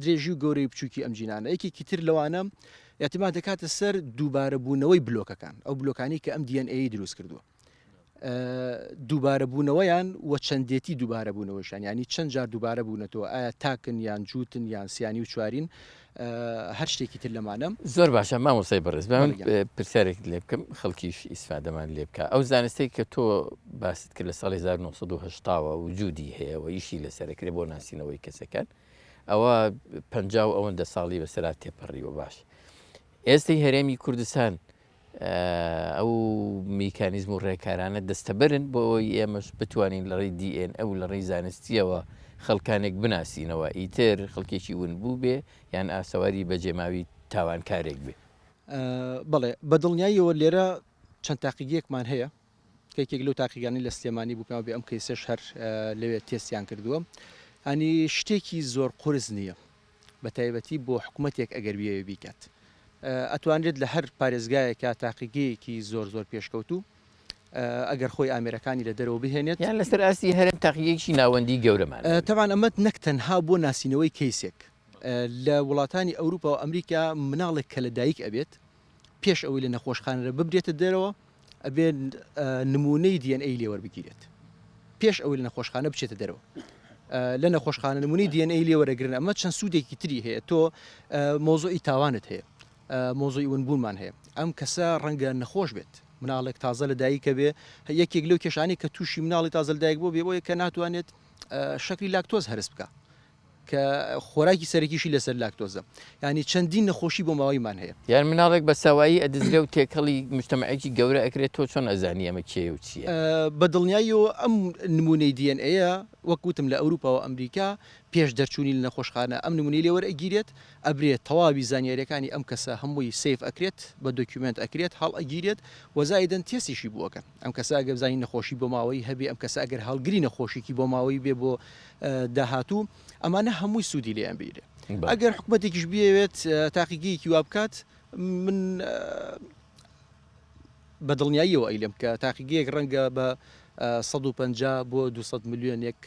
درێژی و گەورەی بچووکی ئەم جینانە یەکێکی تر لەوانە ئێتما دەکاتە سەر دووبارە بوونەوەی بلۆکەکان ئەو بلۆکانی کە ئەم DNA دروست کردووە دووبارە بوونەوەیان و چەندێتی دووبارە بوونەوەشان ینی چەند جار دووبارە بوونەتەوە ئایا تاکن یان جووتن یان سیانی و چوارین هەر شتێکی تر لەمانە زۆر باشە مامۆستای بەڕێز پرسیارێک لێ بکەم خەڵکیش ئیسفادەمان لێ بکە ئەو زانستەی کە تۆ باست کرد لە ساڵی 1970ەوە وجودی هەیە و ئیشی لەسەرکرێ بۆ ناسینەوەی کەسەکان ئەوە 50 و ئەوەندە ساڵی بەسەرات تێپەڕیوە باش ئێستای هەرێمی کوردستان ئەو میکانیزم و ڕێکارانە دەستەبەرن بۆ ئەوی ئێمەش بتوانین لە ڕێی DNA و لە ڕێی زانستیەوە خەڵکانێک بناسینەوە ئیتر خەڵکێکی ون بوو بێ یان ئاسەواری بەجێماوی تاوانکارێک بێ بەڵێ بەدڵنیاییەوە لێرە چەند تاقیگیەکمان هەیە کەیکێک لەو تاقیگانی لە سلێمانی بووپیاوە بێ ئەم کەیسەش هەر لەوێ تێستیان کردووە ئەنی شتێکی زۆر قورس نییە بە تایبەتی بۆ حکوومەتێک ئەگەر ویەوە بیکات ئەتوانرێت لە هەر پارێزگایەکە تاقیگەیەکی زۆر پێشکەوتوو ئەگەر خۆی ئامێرەکانی لە دەرەوە بهێنێت یان لەسەر ئاستی هەرم تاقیەکی ناوەندی گەورەمان تەوان ئەمە نەک تەنها بۆ ناسینەوەی کەیسێک لە وڵاتانی ئەوروپا و ئەمریکا مناڵێک کە لە دایک ئەبێت پێش ئەوەی لە نەخۆشخانەرە ببرێتە دەرەوە ئەبێن نمونەی DNA لێوەربگیرێت پێش ئەوەی لە نەخۆشخانە بچێتە دەرەوە لە نەخۆشخانە نمونەی DNA لێوەرەگرن ئەمە چەند سوودێکی تری هەیە تۆ مۆزۆی تاوانت هەیە مۆزۆی ونبوونمان هەیە ئەم کەسە ڕەنگە نەخۆش بێت مناڵێک تازە لە دایکە بێ یەکێک لەو کێشانی کە تووشی مناڵی تازە لە دایک بۆ بێ بۆیە کە ناتوانێت شەکری لاکتۆز هەرس بکە کە خۆراکی سەرەکیشی لەسەر لاکتۆزە ینی چەندین نەخۆشی بۆ ماوەیمان هەیە یان مناڵێک بە ساوایی ئەدزرێ و تێکەڵی مشتەمەعێکی گەورە ئەکرێت تۆ چۆن ئەزانی ئەمە کێ و چییە بە دڵنیاییەوە ئەم نمونەی DNA وەکوتم لە ئەوروپا و ئەمریکا پێش دەرچوونی لە نەخۆشخانە ئەم نمونەی لێوەرئەگیرێت ئەبرێت تەواوی زانیاریەکانی ئەم کەسە هەمووی سیف ئەکرێت بە دۆکیومنت ئەکرێت هەڵ ئەگیرێت وەزایدەن تێسیشی بووەکەن ئەم کەسە ئەگەر زانی نەخۆشی بۆ ماوەی هەبێ ئەم کەسە ئەگەر هەڵگری نەخۆشیکی بۆ ماوەی بێ بۆ داهاتوو ئەمانە هەمووی سوودی لێیان بیرێ ئەگەر حکوومەتێکیش بێوێت تاقیگەیەکی وا بکات من بە دڵنیاییەوە ئەیلم کە تاقیگەیەک ڕەنگە بە 150 بۆ 200 میلیۆنێک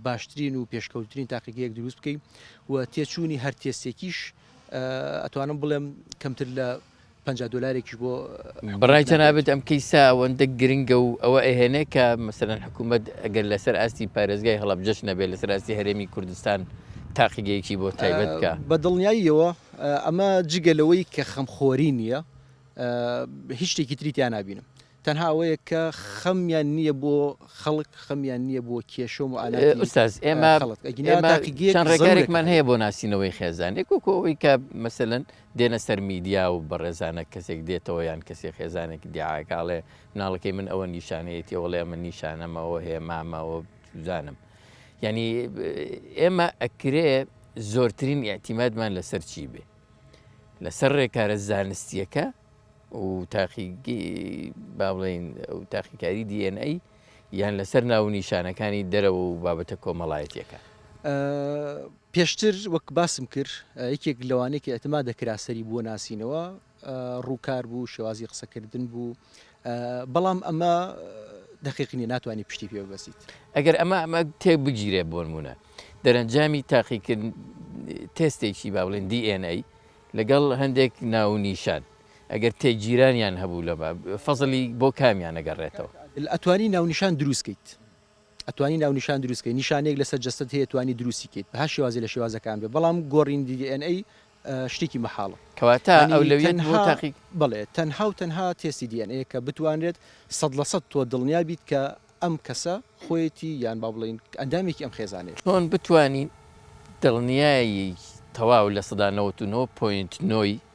باشترین و پێشکەوترین تاقیگەیەک دروست بکەین و تێچوونی هەر تێستێکیش ئەتوانم بڵێم کەمتر لە 50 دلارێکیش بۆ بڕای تەنابێت ئەم کەیسا ئەوەندە گرنگە و ئەوە ئەهێنێ کە مەسەرەن حکوومەت ئەگەر لەسەر ئاستی پارێزگای هەڵەبجەش نەبێت لەسەر ئاستی هەرێمی کوردستان تاقیگەیەکی بۆ تایبەت بکە بە دڵنیاییەوە ئەمە جگەلەوەی کە خەمخۆری نییە هیچ شتێکی تریتیان نبینم تەنها ئەوەیە کە خەمیان نییە بۆ خەڵک خەمیان نییە بۆ کێشۆم و ئوستاز ئێمە چەند ڕێگارێکمان هەیە بۆ ناسینەوەی خێزانێک وەکەوەی کە مەسەلەن دێنە سەر میدیا و بەڕێزانە کەسێک دێتەوە یان کەسێک خێزانێک دیاکاڵێ مناڵەکەی من ئەوە نیشانەیەتی وڵێ ئەمە نیشانەمەوە هەیە مامەوە زانم ینی ئێمە ئەکرێ زۆرترین ئاعتیمادمان لەسەر چی بێ لەسەر ڕێکارە زانستیەکە و تاقیگی با بڵێن و تاقیکاری DNA یان لەسەر ناو نیشانەکانی دەرەوە و بابەتە کۆمەڵایەتیەکە پێشتر وەک باسم کرد یەکێک لەوانەیەکی ئەتما دەکرا سەری بووە ناسینەوە ڕووکار بوو شێوازی قسەکردن بوو بەڵام ئەمە دقیقنی ناتوانانی پشتی پێ بەسیت ئەگەر ئەمە تێک بگیرێ بۆ نمونە دەرەنجامی تاقیکردن تێستێکی با بڵێن DNA لەگەڵ هەندێک ناو نیشان ئەگەر تێگیرانیان هەبوو لە فەزلی بۆ کامیان نەگەڕێتەوە ئەتوانی ناونیشان دروستکەیت ئەتوانی ناونیشان دروستکەی نیشانێک لەسەر جەستت هەیە توانی دروستیکەیت بە شێوازی لە شێوازەکان بێ بەڵام گۆڕین DNA شتێکی مەحاڵە کەواتە ئەولەویەت بۆ تاقیق بڵێ تەنها و تەنها تێستی DNA کە بتوانرێت 100% تۆ دڵنیا بیت کە ئەم کەسە خۆیەتی یان با بڵین ئەندامێکی ئەم خێزانێت چۆن بتوانین دڵنیایی تەواو لە 99.9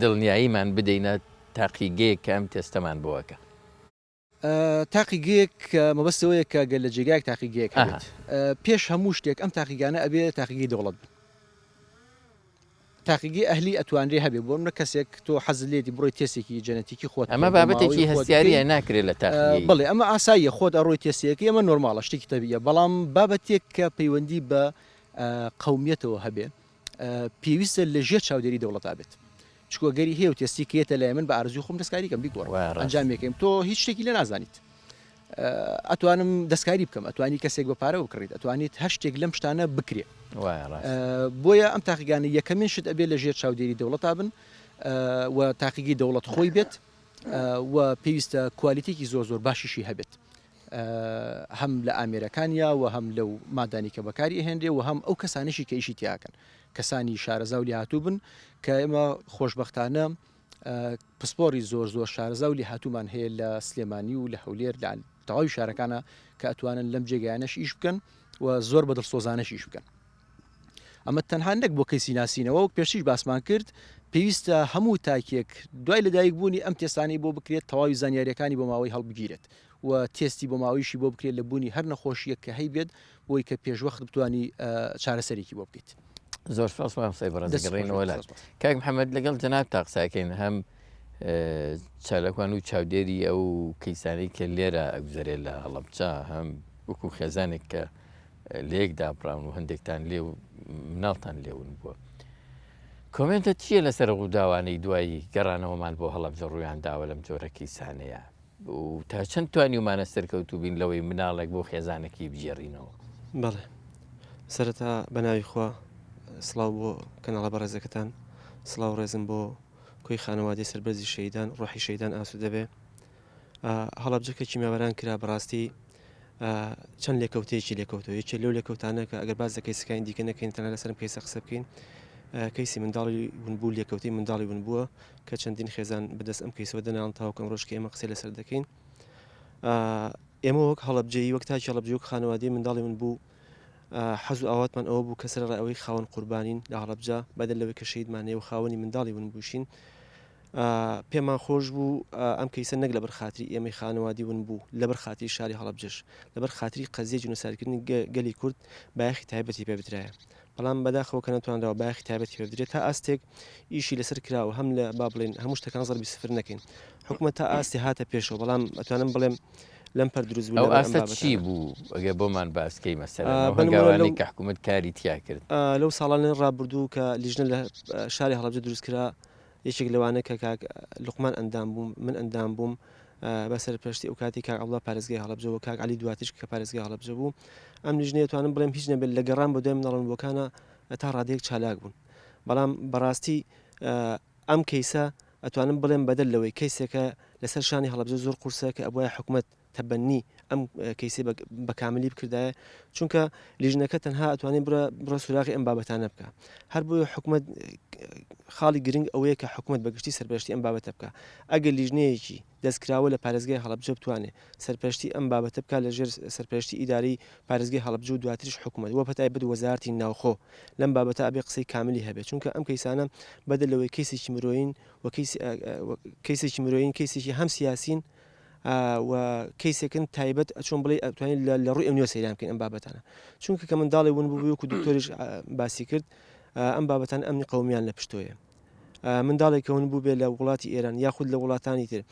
دڵنیاییمان بدەینە تاقیگەیەک کە ئەم تێستەمان بۆەکە تاقیگەیەک مەبەستەوەیە کە گەل لە جێگایك تاقیگەیەک پێش هەموو شتێک ئەم تاقیگانە ئەبێ تاقیگەی دەوڵەت بن تاقیگی ئەهلی ئەتوانرێ هەبێ بۆ منە کەسێک تۆ حەزت لێتی بڕۆی تێسێکی جەنەتیکی خۆت ئەمە بابەتێکی هەستیاریە ناکرێت لە تاقیگەی بڵێ ئەمە ئاساییە خۆت ئەڕۆی تێسەکە ئەمە نۆرماڵە شتێکی تەبیە بەڵام بابەتێک کە پەیوەندی بە قەومیەتەوە هەبێ پێویستە لە ژێر چاودێری دەوڵەتا بێت چکۆ گەری هەیە و تێستیکێتە لای من بە ئارزوی خۆم دەستکاریکەم بیگۆڕ ئەنجامێکم تۆ هیچ شتێکی لە نازانیت ئەتوانم دەستکاری بکەم ئەتوانی کەسێک بە پارە بکڕیت ئەتوانیت هەر شتێک لەم شتانە بکرێ بۆیە ئەم تاقیگانە یەکەمین شت ئەبێ لە ژێر چاودێری دەوڵەتا بن و تاقیگی دەوڵەت خۆی بێت و پێویستە کوالیتێکی زۆر زۆر باشیشی هەبێت هەم لە ئامێرەکانیا و هەم لەو مادانی کە بەکاری هێنرێ و هەم ئەو کەسانشی کە ئیشی تیاکەن کەسانی شارەزا و لێهاتوو بن کە ئێمە خۆشببختانە پسپۆری زۆر زۆر شارەزا و لێهاتوومان هەیە لە سلێمانی و لە هەولێر لە تەواوی شارەکانە کە ئەتوانن لەم جێگایانەش ئیش بکەن و زۆر بەدڵسۆزانەش ئیش بکەن ئەمە تەنها نەک بۆ کەیسی ناسینەوە و پێشیش باسمان کرد پێویستە هەموو تاکێک دوای لەدایک بوونی ئەم تێستانی بۆ بکرێت تەواوی زانیاریەکانی بۆ ماوەی هەڵبگیرێت و تێستی بۆ ماوەیشی بۆ بکرێت لە بوونی هەر نەخۆشیەک کە هەی بێت بۆی کە پێشوەخت بتوانی چارەسەرێکی بۆ بکەیت زۆر سپاس بەڕێزگەڕینەوە لای کاک محەممەد لەگەڵ جەناب تا قساکەین هەم چالەکوان و چاودێری ئەو کەیسانەی کە لێرە ئەگوزارێت لە هەڵەبجا هەم وەکو خێزانێک کە لەیەکدا پراون و هەندێکتان لێ و مناڵتان لێون بووە کۆمنتە چییە لەسەر ڕووداوانەی دوایی گەڕانەوەمان بۆ هەڵەبجە ڕوویان داوە لەم جۆرە کەیسانەیە و تا چەند توانی ومانە سەرکەوتو بین لەوەی مناڵێک بۆ خێزانێکی بژێڕینەوە. بەڵێ سەرەتا بەناوی خوا سڵاو بۆ کەناڵە بەڕێزەکەتان، سڵاو ڕێزم بۆ کۆی خانەوادی سەربەرزی شەیدان ڕۆحی شەیدان ئاسو دەبێ. هەڵەبجەکە کیماوەران کرا بەڕاستی چەند لێکەوتەیەکی لێکەوتەوە یەکێ لەو لێکەوتانە کە ئەگەر باز دەکەی سەکانی دیکە نەکەین تەنها لەسەرم کەیسە قسە بکەین کەیسی منداڵی ونبوو لێکەوتی منداڵی ون بووە کە چەندین خێزان بەدەست ئەم کەیسەوە دەناڵن تاوەکەم ڕۆژکە ئێمە قسەی لەسەر دەکەین. ئێمە وەک هەڵەبجەیی وەک تاکی هەڵەبجەی وەک خانەوادی منداڵی ون بوو حەز و ئاواتمان ئەوە بوو کە سەرڕای ئەوەی خاوەن قوربانین لە هەڵەبجە بەدەل لەوەی کە شەیدمانەیە و خاوەنی منداڵی ون بووشین. پێمان خۆش بوو ئەم کەیسە نەک لەبەر خاتری ئێمەی خانەوادی ون بوو لەبەر خاتری شاری هەڵەبجەش لەبەر خاتری قەزیە جنوسارکردنی گەلی کورد بایەخی تایبەتی پێ بدرایە. بەڵام بەداخەوە کە نەتوانراوە بایەخی تایبەتی پێ بدرێت تا ئاستێک ئیشی لەسەر کراوە هەم لە با بڵێن هەموو شتەکان زەربی سفر نەکەین حکومەت تا ئاستی هاتە پێشەوە بەڵام ئەتوانم بڵێم لەم پەر دروست بوو. ئەو ئاستە چی بوو ئەگە بۆمان باسکەی مەسەلا هەنگاوانەی کە حکوومەت کاری تیا کرد لەو ساڵانە ڕابردوو کە لیژنە لە شاری هەڵەبجە دروستکرا یەکێک لەوانە کە کاک لوقمان ئەندام بووم من ئەندام بووم بەسەر پێشتی ئەو کاتی کاک عەبدوڵڵا پارێزگای هەڵەبجەوە کاک عەلی دواتیش کە پارێزگای هەڵەبجە بوو ئەم لیژنەیە توانم بڵێم هیچ نەبێت لە گەڕان بۆ دوای مناڵەوەکانە تا ڕادەیەک چالاک بوون. بەڵام بەڕاستی ئەم کەیسە ئەتوانم بڵێم بەدەل لەوەی کەیسێکە لەسەر شانی هەڵەبجە زۆر قورسە کە ئەوە حکومەت تەبەنی ئەم کەیسێ بە کاملی بکردایە چونکە لیژنەکە تەنها ئەتوانێت بڕە سوراغی ئەم بابەتانە بکە هەر بۆیە حکومەت خاڵی گرنگ ئەوەیە کە حکومەت بەگشتی سەرپەرشتی ئەم بابەتە بکە ئەگەر لیژنەیەکی دەستکراوە لە پارێزگای هەڵەبجە بتوانێت سەرپەرشتی ئەم بابەتە بکە لەژێر سەرپەرشتی ئیداری پارێزگای هەڵەبجە و دواتریش حکومەت وە پەتای بد وەزارەتی ناوخۆ لەم بابەتە ئەبێ قسەی کاملی هەبێت چونکە ئەم کەیسانە بەدەل لەوەی کەیسێکی مرۆین و کەیسێکی مرۆین کەیسێکی هەم سیاسین و کەیسێکن تایبەت چۆن بڵێ ئەتوانین لە ڕووی ئەم سەیران بکەین ئەم بابەتانە چونکە کە منداڵی ون بوو وەکو دکتۆریش باسی کرد ئەم بابەتان ئەمنی قەومیان لە پشتۆیە منداڵێکە ون بوو بێ لە وڵاتی ئێران یاخود لە وڵاتانی تر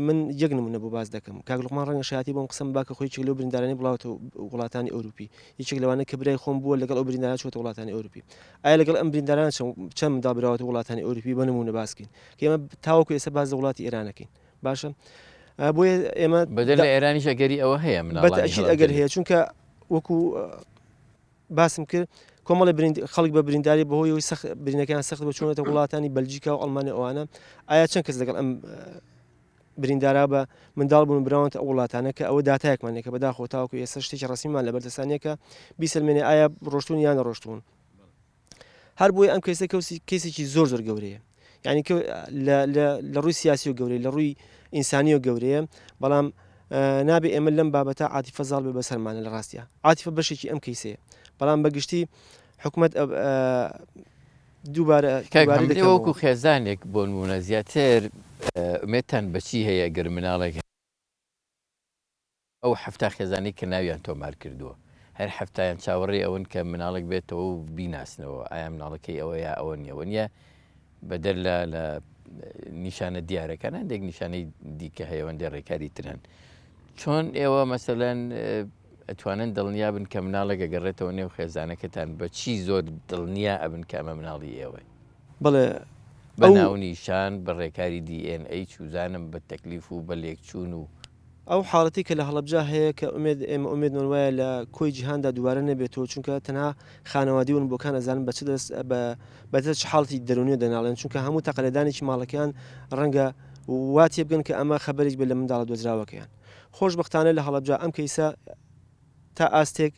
من یەک نمونە بۆ باز دەکەم کاک لوقمان ڕەنگە شایەتی بۆم قسەم باکە خۆی چێک لەو بریندارانی بڵاوەتە وڵاتانی ئەوروپی یەکێک لەوانە کە برای خۆم بووە لەگەڵ ئەو برینداران چۆتە وڵاتانی ئەوروپی ئایا لەگەڵ ئەم برینداران چەند منداڵ براوەتە وڵاتانی ئەوروپی بە نمونە باسکەین کە ئێمە تاوەکو ئێستا باز لە وڵاتی ئێرانەکەین باشە بۆیە ئێمە بەدەل لە ئێرانیش ئەگەری ئەوە هەیە بەتەئکید ئەگەر هەیە چونکە وەکو باسم کرد کۆمەڵی خەڵک بە برینداری بەهۆی برینەکان سەخت بە چۆنێتە وڵاتانی بەلجیکا و ئەڵمانی ئەوانە ئایا چەند کەس لەگەڵ ئەم بریندارا بە منداڵ بوون براونتە ئەو وڵاتانە کە ئەوە داتایەکمانێک کە بەداخۆ تاوەکو ئێستا شتێکی ڕستیمان لە بەردەستانیەکە بیسەلمێنێ ئایا ڕۆشتون یان نەڕۆشتون هەر بۆیە ئەم کەیسە کەیسێکی زۆر زۆر گەورەیە یعنی لە ڕووی سیاسی و گەورەی لە ڕووی ئینسانی و گەورەیە بەڵام نابێ ئێمە لەم بابەتە عاتیفە زاڵ بێ بەسەرمانە لە ڕاستیە عاتیفە بەشێکی ئەم کەیسەیە بەڵام بەگشتی حکومەت دووبارە وەکو خێزانێک بۆ نمونە زیاتر ئومێدتان بەچی هەیە گەر مناڵێک ئەو هەفتا خێزانی کە ناویان تۆمار کردووە هەر هەفتایان چاوەڕێ ئەوەن کە مناڵێک بێتەوە و بیناسنەوە ئایا مناڵەکەی ئەوە یا ئەوە نیەوە نیە بەدەر لە نیشانە دیارەکان هەندێک نیشانەی دیکە هەیەوەندی ڕێکاری ترن چۆن ئێوە مەسەلەن ئەتوانن دڵنیا بن کە مناڵێکە گەڕێتەوە نێو خێزانەکەتان بە چی زۆر دڵنیا ئەبن کامە مناڵی ئێوە بڵێ بە ناونیشان بە ڕێکاری DNA چوزانم بە تەکلیف و بە لێکچوون و ئەو حاڵەتی کە لە هەڵەبجا هەیە کە ئێمە ئومێدمان وایە لە کۆی جیهاندا دووبارە نەبێتەوە چونکە تەنها خانەوادی ون بۆکان ئەزانن بە چ دەست بەتە چ حاڵەتی دەرونی دەناڵێن چونکە هەموو تەقلێدانێکی ماڵەکەیان ڕەنگە واتی بگەن کە ئەمە خەبەرێک بێت لە منداڵە دۆزراوەکەیان خۆشبەختانە لە هەڵەبجا ئەم کەیسە تا ئاستێک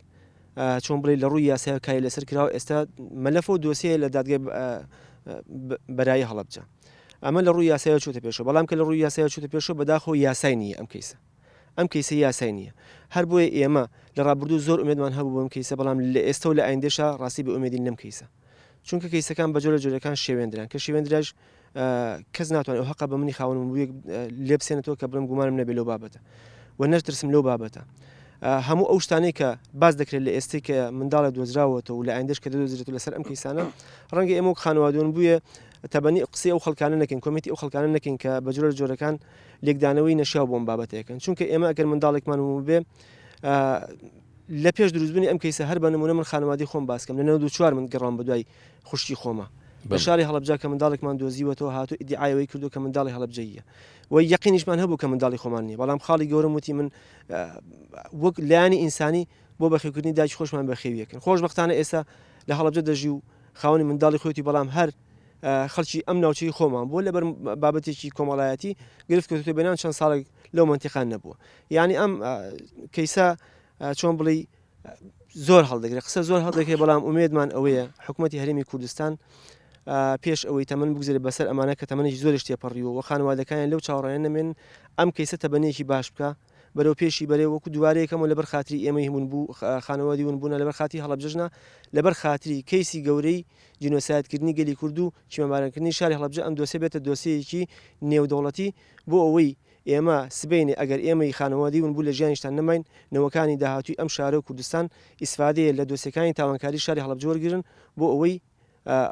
چۆن بڵێ لە ڕووی یاسای کاری لەسەر کراوە ئێستا مەلەفە و دۆسیە لە دادگای بەرایی هەڵەبجا ئەمە لە ڕووی یاسایە چوتە پێشەوە بەڵام کە لە ڕووی یاسایە چوتە پێشەوە بەداخەوە یاسای نییە ئەم کەیسە یاسای نییە هەر بۆیە ئێمە لە ڕابردوو زۆر ئومێدمان هەبوو بۆم کەیسە بەڵام لە ئێستا و لە ئایندێشە ڕاستی بە ئومێدین لەم کەیسە چونکە کەیسەکان بە جۆرە جۆرەکان شێوێندران کە شێوێندراش کەس ناتوانێت ئەو حەقا بە منی خاوەنم لێ بسێنێتەوە کە بڵم گومانم نەبێت لەو بابەتە و نەترسم لەو بابەتە هەموو ئەو شتانەی کە باز دەکرێت لە ئێستی کە منداڵە دۆزراوەتەوە و لە ئایندێش کە دەدۆزرێت لەسەر ئەم کەیسانە ڕەنگە ئێمە خانەوادیون بووە تەبەنی قسەی ئەو خەڵکانە نەکەین کۆمیتی ئەو خەڵکانە نەکەین کە بە جۆرە جۆرەکان لێکدانەوەی نەشیاو بۆم بابەتەکەن چونکە ئێمە ئەگەر منداڵێکمان بێ لە پێش دروستبوونی ئەم کەیسە هەر بە نمونە من خانەوادی خۆم باسکەم لە 94 من گەڕام بە دوای خوشتی خۆمە لە شاری هەڵەبجا کە منداڵێکمان دۆزیوەتەوە هاتو ئیدعایەوەی کردو کە منداڵی هەڵەبجەیە و یەقینیشمان هەبوو کە منداڵی خۆمان نیە بەڵام خاڵی گەورم وتی من وەک لایانی ئینسانی بۆ بەخێوکردنی دایکی خۆشمان بەخێویەکەن خۆشبەختانە ئێستا لە هەڵەبجە دەژی و خاوەنی منداڵی خۆتی بەڵام هەر خەڵکی ئەم ناوچەی خۆمان بۆ لەبەر بابەتێکی کۆمەڵایەتی گرفت کەوتوتە بێنان چەند ساڵێک لەو منتیقان نەبووە یعنی ئەم کەیسا چۆن بڵێ زۆر هەڵدەگرێت قسە زۆر هەڵدەکەی بەڵام ئومێدمان ئەوەیە حکوومەتی هەرێمی کوردستان پێش ئەوەی تەمەن بگزێت بەسەر ئەمانە کە تەمەنێکی زۆرش تێپەڕیوە و خانوادەکانیان لەو چاوەڕێیان نەمێن ئەم کەیسە تەبەنێکی باش بکە بەرەو پێشی بەرێ وەکو دووارەیەکەم و لەبەر خاتری ئێمەی هەمون بوو خانەوادی ون بوون لەبەر خاتی هەڵەبجەژنا لەبەر خاتری کەیسی گەورەی جینۆسایدکردنی گەلی کورد و چیمەمارەکردنی شاری هەڵەبجە ئەم دۆسێ بێتە دۆسەیەکی نێودەوڵەتی بۆ ئەوەی ئێمە سبینێ ئەگەر ئێمەی خانەوادی ون بوو لە ژیانیشتان نەماین نەوەکانی داهاتوی ئەم شارە و کوردستان ئیسفادەیە لە دۆسەکانی تاوانکاری شاری هەڵەبجە وەرگرن بۆ ئەوەی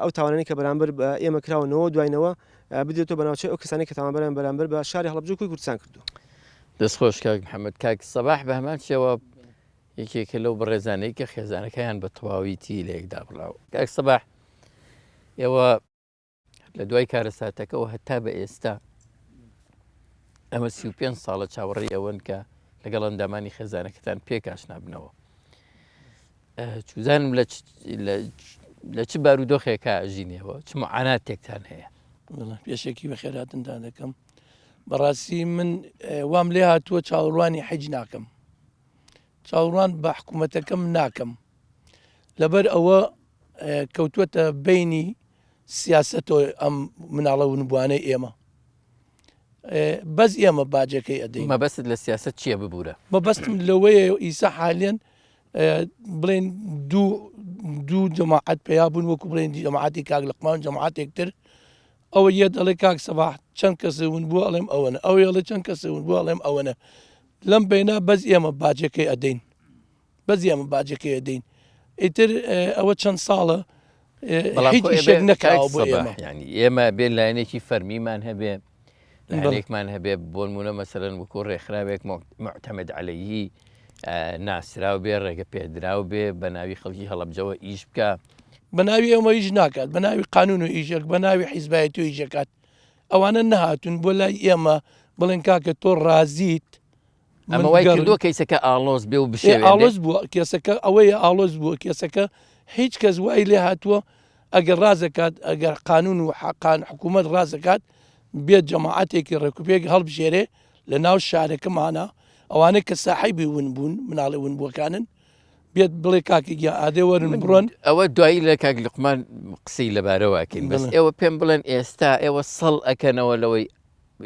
ئەو تاوانانی کە بەرامبەر ئێمە کراونەوە دوایینەوە بدێتەوە بەناوچەی ئەو کەسانی کە تاوان بەرامبەر بە شاری هەڵەبجە و کوردستان کردو. دەستخۆش کاک محەممەد کاک سەباح بە هەمان شێوە یەکێکە لەو بەڕێزانەی کە خێزانەکەیان بە تەواویتی لە یەکدا بڵاو کاک سەباح ئێوە لە دوای کارەساتەکەەوە هەتا بە ئێستا ئەمە 35 ساڵە چاوەڕێی ئەوەن کە لەگەڵ ئەندامانی خێزانەکەتان پێک ئاشنابنەوە چوزانم لە چ بارودۆخێکە ئەژینەوە چ معاناتێکتان هەیە پێشێکی بە خێراتنتان دەکەم بەڕاستی من وام لێ هاتووە چاوەڕوانی حەج ناکەم چاوەڕوان بە حکوومەتەکەم ناکەم لەبەر ئەوە کەوتووەتە بینی سیاسەتەوە ئەم مناڵە ونبوانەی ئێمە بەس ئێمە باجەکەی ئەدەین مەبەست لە سیاست چییە ببوورە مەبەستم لەوەیە ئیسا حالێن بڵێن دوو جەماعەت پێیا بوون وەکو بڵێن جەماعەتی کاک لەقمان جەماعەتێکتر ئەوە یە دەڵێ کاک سەباح چەند کەسەون بوو ئەڵێم ئەوەنە ئەو ێڵێ چەند کەسەون بوو ئەڵێم ئەوەنە لەم بێنا بەس ئێمە باجەکەی ئەدەین بەس ئێمە باجەکەی ئەدەین ئیتر ئەوە چەند ساڵە هیچ نەکراوە بۆ ئێمە ینی ئێمە بێن لایەنێکی فەرمیمان هەبێ لایەنێکمان هەبێ بۆ نمونە مەسەرەن وەکو ڕێکخراوێک معتەمەد عەلەیهی ناسراو بێ ڕێگە پێدراو بێ بە ناوی خەڵکی هەڵەبجەوە ئیش بکە بە ناوی ئەومە هیچ ناکات بە ناوی قانون و ئیشێک بە ناوی حیزبایەتی و ئیشەکات ئەوانە نەهاتون بۆ لای ئێمە بڵێن کاکە تۆ ڕازیت ئەمە وای کردووە کەیسەکە ئاڵۆز بێ و بشێ ئاڵۆز بووە کێسەکە ئەوەیە ئاڵۆز بووە کێسەکە هیچ کەس وای لێ هاتووە ئەگەر ڕازەکات ئەگەر قانون و حقان حکوومەت ڕازەکات بێت جەماعەتێکی ڕێکوپێک هەڵبژێرێ لە ناو شارەکەمانە ئەوانەی کە ساحیبی ون بوون مناڵی ون بووەکانن بێت بڵێ کاکیگە ئادێ وەرن بڕۆن ئەوە دوایی لە کاک لوقمان قسەی لەبارەوەکەین بەس ئێوە پێم بڵێن ئێستا ئێوە سەڵ ئەکەنەوە لەوەی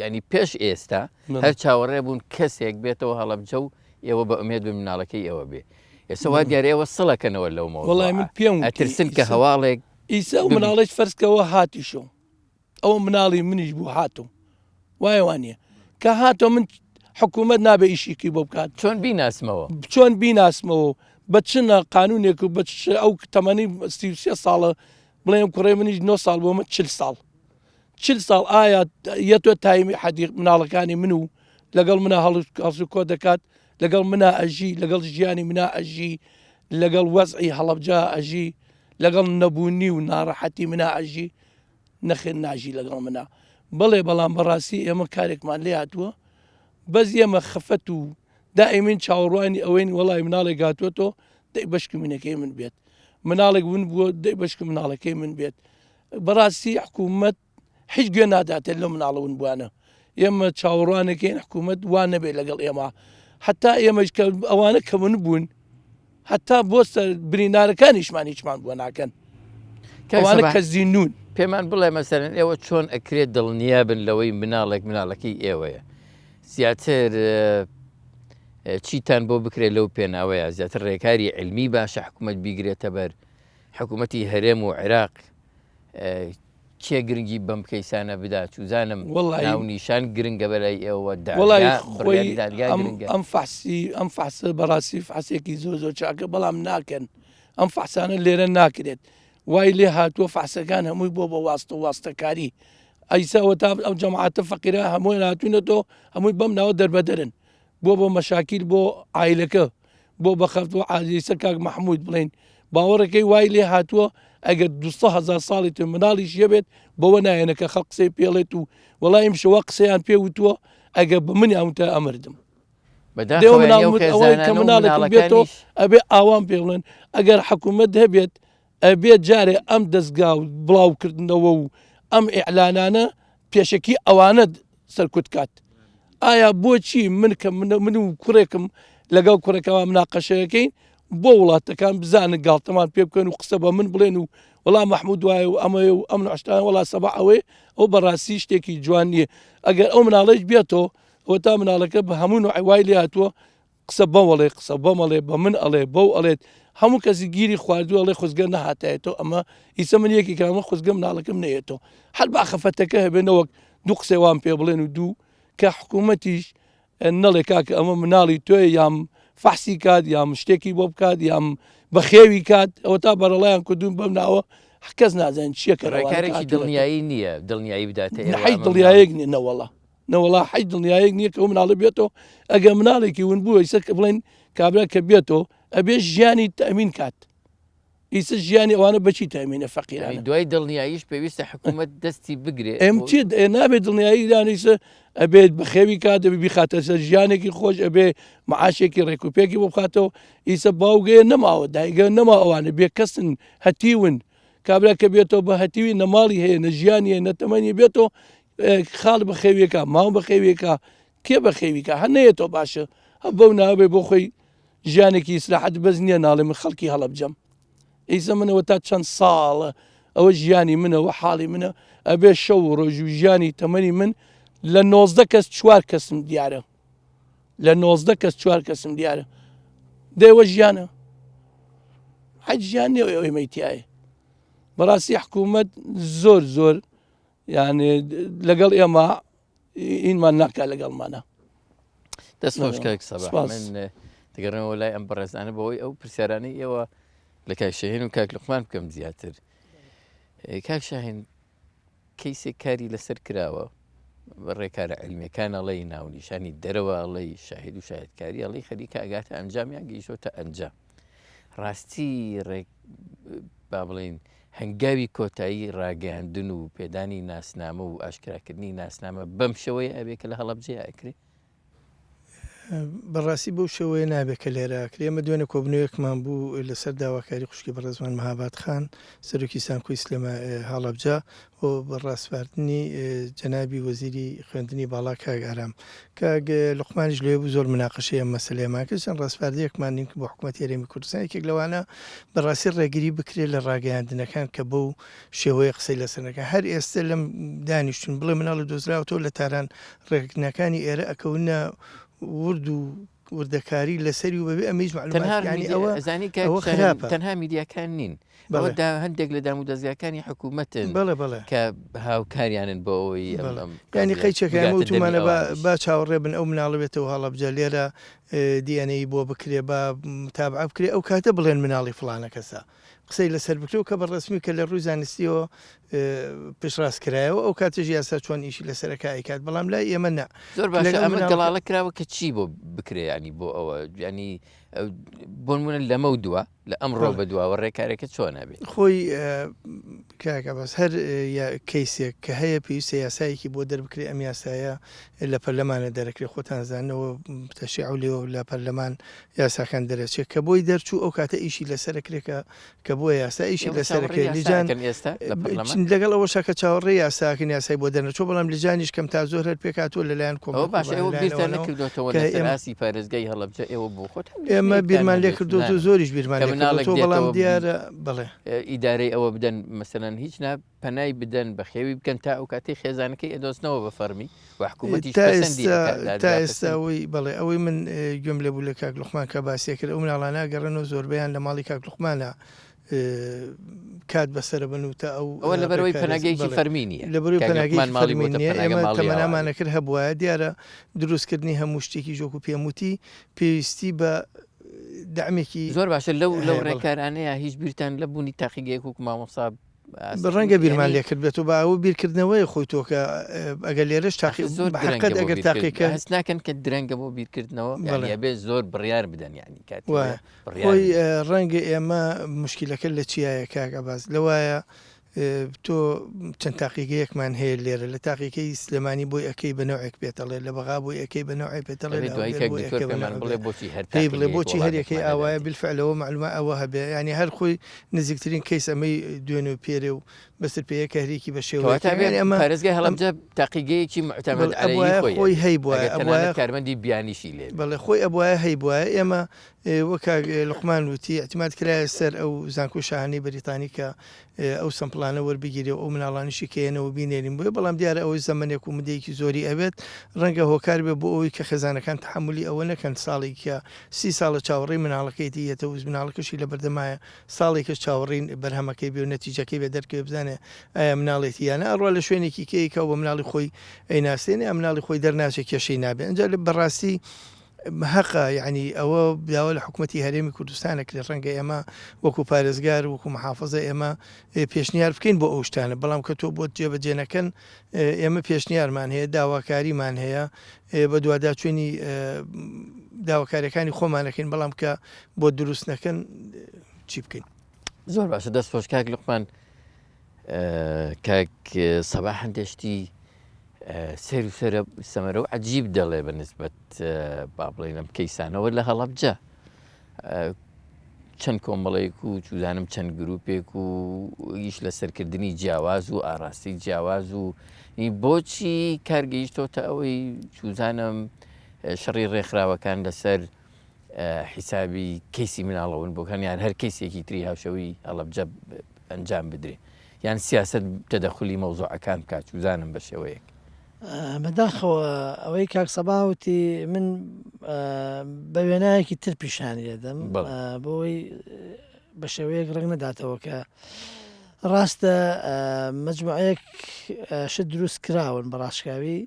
ینی پێش ئێستا هەر چاوەڕێ بوون کەسێک بێتەوە هەڵەبجە و ئێوە بە ئومێد بە مناڵەکەی ئێوە بێ ئێستا وا دیارە ئێوە سەڵەکەنەوە لەو وەڵای من پێم ئەترسن کە هەواڵێک ئیسا و مناڵێک فەرزکەوە هاتیشۆ ئەوە مناڵی منیش بوو هاتۆ وایە وانە کە هاتۆ من حکوومەت نابێ ئیشیکی بۆ بکات چۆن بیناسمەوە چۆن بیناسمەوە بە چنە قانونێک و بە ئەو تەمەنی 33 ساڵە بڵێم کوڕێ منیش 9 ساڵ بۆمە 40 ساڵ 40 ساڵ ئایا یەتۆ تایمی حەدیق مناڵەکانی من و لەگەڵ منە هەڵ کۆ دەکات لەگەڵ منە ئەژی لەگەڵ ژیانی منە ئەژی لەگەڵ وەزعی هەڵەبجە ئەژی لەگەڵ نەبوونی و ناڕەحەتی منە ئەژی نەخێن ناژی لەگەڵ منە بڵێ بەڵام بەڕاستی ئێمە کارێکمان لێ هاتووە بەس ئێمە خەفەت و دائیمین چاوەڕوانی ئەوەین وەڵی مناڵێک هاتووەتۆ دەی بەشک منەکەی من بێت مناڵێک ون بووە دەی بەشک مناڵەکەی من بێت بەڕاستی حکوومەت هیچ گوێ ناداتێت لە مناڵە ون بووانە ئێمە چاوەڕوانەکەین حکوومەت وان نەبێت لەگەڵ ئێمە حتا ئێمەش کە ئەوانە کە من بوون حتا بۆستە برینارەکانیشمان هیچمان بووە ناکەن ئەوانە کە زیینون پێمان بڵێ مەسەرەن ئێوە چۆن ئەکرێت دڵنیا بن لەوەی مناڵەکەی ئێوەیە زیاتر چیتان بۆ بکرێت لەو پێناوەیە زیاتر ڕێکاری علمی باشە حکوومەت بیگرێتە بەر حکوومەتی هەرێم و عێراق کێ گرنگی بەم کەیسانە بدا چوزانم ناو نیشان گرنگە بەلای ئێوە ئەم فحسە بەڕاستی فحسێکی زۆر چاکە بەڵام ناکەن ئەم فحسانە لێرە ناکرێت وای لێ هاتووە فحسەکان هەمووی بۆ بە واستەکاری ئەیساوە تا ئەو جەماعەتە فەقیرە هەمووی هاتوونەتەوە هەمووی بەم ناوە دەربەدەرن بۆ مەشاکیل بۆ عایلەکە بۆ بەخەفتەوە عادیسە کاک مەحموود بڵێن باوەڕەکەی وای لێ هاتووە ئەگەر 200,000 ساڵی تر مناڵیش هەبێت بەوە نایەنە کە خەڵ قسەی پێڵێت و وەڵایم شەوە قسەیان پێ وتووە ئەگە بە منی ئەوتە ئەمردم ئەوەی کە مناڵێک بێتەوە ئەبێ ئاوام پێ بڵێن ئەگەر حکوومەت هەبێت ئەبێت جارێ ئەم دەستگا و بڵاوکردنەوە و ئەم ئیعلانانە پێشەکی ئەوانە سەرکوت کات. ئایا بۆچی من و کوڕێکم لەگەڵ کوڕێکەوە مناقەشەکەین بۆ وڵاتەکان بزانن گاڵتەمان پێ بکەن و قسە بە من بڵێن و وەڵام مححمود وایە و ئەمە و ئەم عشتان وڵا سەبا ئەوێ ئەو بەڕاستی شتێکی جوان نییە. ئەگەر ئەو مناڵەش بێتەوە ئەوە تا مناڵەکە بە هەموو عیوای لێ هاتووە قسە بەمەڵێ قسە بەمەڵێ بە من ئەڵێ بەو ئەڵێت هەموو کەسی گیری خواردووە ئەڵێ خۆزگە نەهاتایێتەوە ئەمە ئیسە من یەکی کامە خۆزگە مناڵەکەم نەیێتەوە هەر باخەفەتەکە هەبێنەوەک دوو قسەوان پێ بڵێن و دوو کە حکوومەتیش نەڵێ کاکە ئەمە مناڵی تۆی یام فەحسی کات یام شتێکی بۆ بکات یام بەخێوی کات ئەوە تا بەرەڵیان کردوون بەم ناوە کەس نازانین چیەکە ڕێکارێکی دڵنیایی نییە دڵنیایی بداتە حی دڵیایەک نەوەڵە نەوەڵا حی دڵنیایەک نییە کە ئەو مناڵە بێتەوە ئەگە مناڵێکی ون بووە ئیسە کە بڵێن کابرا کە بێتەوە ئەبێ ژیانی تەمین کات ئیسە ژیانی ئەوانە بەچی تەمینە فەقیرانە دوای دڵنیاییش پێویستە حکوومەت دەستی بگرێت ئەم چی نابێت دڵنیایی دانیسە ئەبێت بەخێوی کات دەبی بیخاتە سەر ژیانێکی خۆش ئەبێ معاشێکی ڕێکوپێکی بۆ بخاتەوە ئیسە باوگەیە نەماوە دایگە نەما ئەوانە بێ کەسن هەتیون کابرا کە بێتەوە بە هەتیوی نەماڵی هەیە نەژیانی هەیە نەتەمەنی بێتەوە خاڵ بەخێویەکە ماو بەخێویەکە کێ بەخێویکە هەنەیەتەوە باشە هەب بەو ناوێ بۆ خۆی ژیانێکی ئیسلاحەت بەس نییە ناڵێ من خەڵکی هەڵەبجەم ئیسە منەوە تا چەند ساڵە ئەوە ژیانی منەوە حاڵی منە ئەبێ شەو ڕۆژ و ژیانی تەمەنی من لە 19 کەس 4 کەسم دیارە لە 19 کەس 4 کەسم دیارە دەیوە ژیانە حەج ژیان نیە ئەوەی مەیتیایە بەڕاستی حکوومەت زۆر یعنی لەگەڵ ئێمە ئینمان ناکات لەگەڵمانە دەست خۆشکە سەباح من دەگەڕێنەوە لای ئەم بەڕێزانە بەوەی ئەو پرسیارانەی ئێوە لە کاک شاهین و کاک لوقمان بکەم زیاتر. کاک شاهین کەیسێک کاری لەسەر کراوە ڕێکارە عیلمیەکان ئەڵەی ناونیشانی دەرەوە ئەڵەی شاهید و شاهدکاری ئەڵەی خەریکە ئەگاتە ئەنجامیان گەیشتۆتە ئەنجام ڕاستی با بڵێن هەنگاوی کۆتایی ڕاگەاندن و پێدانی ناسنامە و ئاشکراکردنی ناسنامە بەم شەوەیە ئەبێ کە لە هەڵەبجێ ئەکرێ بەڕاستی بەو شێوەیە نابێت کە لێراکرێ ئەمە دوێنێ کۆبنەوەیەکمان بوو لەسەر داواکاری خوشکی بەڕێزمان مەهاباد خان سەرۆکی سانکۆی سلێمە هەڵەبجە و بەڕاستواردنی جەنابی وەزیری خوێندنی باڵا کاک ئارام کاک لوقمانیش لێ بوو زۆر مناقەشەی ئەم مەسەلەیەمان کرد چەند ڕاستواردیەکمان نین بۆ حکوومەتی هەرێمی کوردستان یەکێک لەوانە بەڕاستی ڕێگیری بکرێت لە ڕاگەیاندنەکان کە بەو شێوەیە قسەی لەسەرەکە هەر ئێستا لەم دانیشتون بڵێ مناڵە دۆزراوەوە لە تاران ڕێکنەکانی ئێرە ئەکەونە ورد و وردەکاری لەسەری و بەبێ ئەمەش معلوماتی ئەوە خراپە تەنها میدیاکان نین هەندێک لە دام و دەستگاکانی حکوومەتن کە هاوکاریانن بۆ ئەوەی ینی قەیچەکە وتمانە با چاوەڕێ بن ئەو مناڵە بێتەوە هەڵەبجە لێرە دیانەی بۆ بکرێ بە تابع بکرێ ئەو کاتە بڵێن مناڵی فڵانە کەسە قسەی لەسەر بکرێت کە بەڕسمی کە لە ڕووی زانستیەوە پشتڕاستکرایەوە ئەو کاتژ یاسا چۆن ئیشی لەسەرەکە ئایکات بەڵام لای ئێمە نا زۆر باشە ئەمە گەڵاڵە کراوە کە چی بۆ بکرێ ینی بۆ ئەوە ینی بۆ نمونە لەمە دووە لە ئەمڕۆ بە دواوە ڕێکارێکە چۆن نابێت خۆی کاکە بەس هەر کەیسێک کە هەیە پێویستە یاسایەکی بۆ دەربکرێ ئەم یاسایە لە پەرلەمانە دەرەکرێت خۆتان زانەوە تەشیع لێەوە لە پەرلەمان یاساکان دەرەچێت کە بۆی دەرچوو ئەو کاتە ئیشی لەسەرکرێکە کە بۆ یاسا ئیشی لەسەرەکەی لیجان لەگەڵ ئەوە شەکە چاوەڕێ یاساکن یاسای بۆ دەرنەچۆ بەڵام لیجانیش کەم تا زۆر هەر پێکاتوە لەلایەن کۆمەڵ باشە ئێوە بیرتان نەکردوێتەوە لەسەراسی پارێزگای هەڵەبجە ئێوە بۆ خۆت ئێمە بیرمان لێ کردو و زۆریش بیرمان بەڵام دیارە بڵێ ئیدارەی ئەوە بدەن مەسەرەن هیچ پەنای بدەن بە خێوی بکەن تا ئەو کاتەی خێزانەکەی ئەدۆستنەوە بە فەرمی و حکوومەتی تا ئێستاەوەی بڵێ ئەوەی من گوێم لێ بوو لە کاک لوقمان کە باسیە کرد ئەو مناڵانە گەڕێنەوە زۆربیان لە ماڵی کاک لوقمانە کات بەسەر بن و تا ئەوە لەبەرەوەی پەناگەیەکی فەرمی نیە لەبەرەوەی پەناگەیەکی فەرمی نیە ئێمە تەمەنامان کرد هەبووە دیارە دروستکردنی هەموو شتێکی ژۆک و پێموتی پێویستی بە دامێکی زۆر باشە لەو ڕێکارانەیە هیچ بیرتان لە بوونی تاقیگەیەک و مامۆسا ڕەنگە بیرمان لێ کرد بێت و باوە بیرکردنەوەی خۆی تۆکە ئەگەر لێرەش تاقی حقت ئەگەر تاقیکە هەست ناکەن کە درەنگە بۆ بیرکردنەوە بێ زۆر بڕیار بدەن یعنی کات خۆی ڕەنگە ئێمە مشکلەکە لە چیایە کاک ئەباس لەوایە تۆ چەند تاقیگەیەکمان هەیە لێرە لە تاقیەکەی سلێمانی بۆی ئەەکەی بەنەوەی پێتەڵێ لە بەغا بۆی ئەەکەی بەنەوەی پێتەڵێ بڵێ بۆچی هەرێکی ئاوایە بالفعلەوە معلومە ئەوە هەبێ ینی هەر خۆی نزیکترین کەیس ئەمەی دوێن و پێرێ و بەسەر پێیەکە هەرێکی بە شێوە ئەمە پارێزگای هەڵەمجە تاقیگەیەکی معتەمەد خۆی هەی بووە کارمەندی بیانیشی لێ بەڵێ خۆی ئەبواە هەی بووە ئێمە وەکە لقمان وتی اعتماد کرایە سەر ئەو زانکۆ شاهانەی بەریتانی کە ئەو سمپلانە وەربگیری و ئەو مناڵانیشی کێنەوە بینێنین بۆیە بەڵام دیارە ئەوەی زەمنێک و مدەیەکی زۆری ئەبێت ڕەنگە هۆکار بێ بۆ ئەوی کە خێزانەکان تحملی ئەوە نەکەن ساڵی کە 30 ساڵە چاوەڕێی مناڵەکەیتی یەتە و مناڵەکەشی لە بەردەمایە ساڵێکە چاوەڕین بەرهەمەکەی بێ و نەتیجەکەی بێ دەرکەوێ بزانێ ئایا مناڵێتی یانە ئەڕوا لە شوێنێکی کەیکە و بە مناڵی خۆی ئەیناسێنێ ئە مناڵی خۆی دەرناچێت کێشەی نابێت ئەنجا لە بەڕاستی حقا یعنی ئەوە داوا لە حکوومەتتی هەرێمی کوردستانە کرێ ڕەنگە ئێمە وەکو پارێزگار وەکو محافظە ئێمە پێشنیار بکەین بۆ ئەو شتانە بەڵام کە تۆ بۆ جێبەجێنەکەن ئێمە پێشنیارمان هەیە داواکاریمان هەیە بە دووادا چێنی داواکاریەکانی خۆمانەکەین بەڵام کە بۆ دروست نەکەن چی بکەین زۆر باشە دەست خۆش کاک لوقمان کاک سەباح هەندێشتی سێر و سەرە سەمەرە و عجیب دەڵێ بە نسبەت با بڵێنم کەیسانەوە لە هەڵەبجە چەند کۆمەڵەیەک و چوزانم چەند گرروپێک و ئیش لە سەرکردنی جیاواز و ئاراستی جیاواز و بۆچی کارگەیشتۆتە ئەوەی چوزانم شەڕی ڕێکخراوەکان لەسەر حیسابی کەیسی مناڵەون بۆکان یان هەر کەیسێکی تری هاوشەوی هەڵەبجە ئەنجام بدرێ یان سیاست تەدەخلی مەوزوعەکان بکات چوزانم بە شێوەیەک بەداخەوە ئەوەی کاک سەباوتی من بە وێنایەکی تر پیشانی دەدەم بۆی بە شێوەیەک ڕنگ نەداتەوە کە ڕاستە مەجموعەیەک شت دروست کراون بە ڕاشکاوی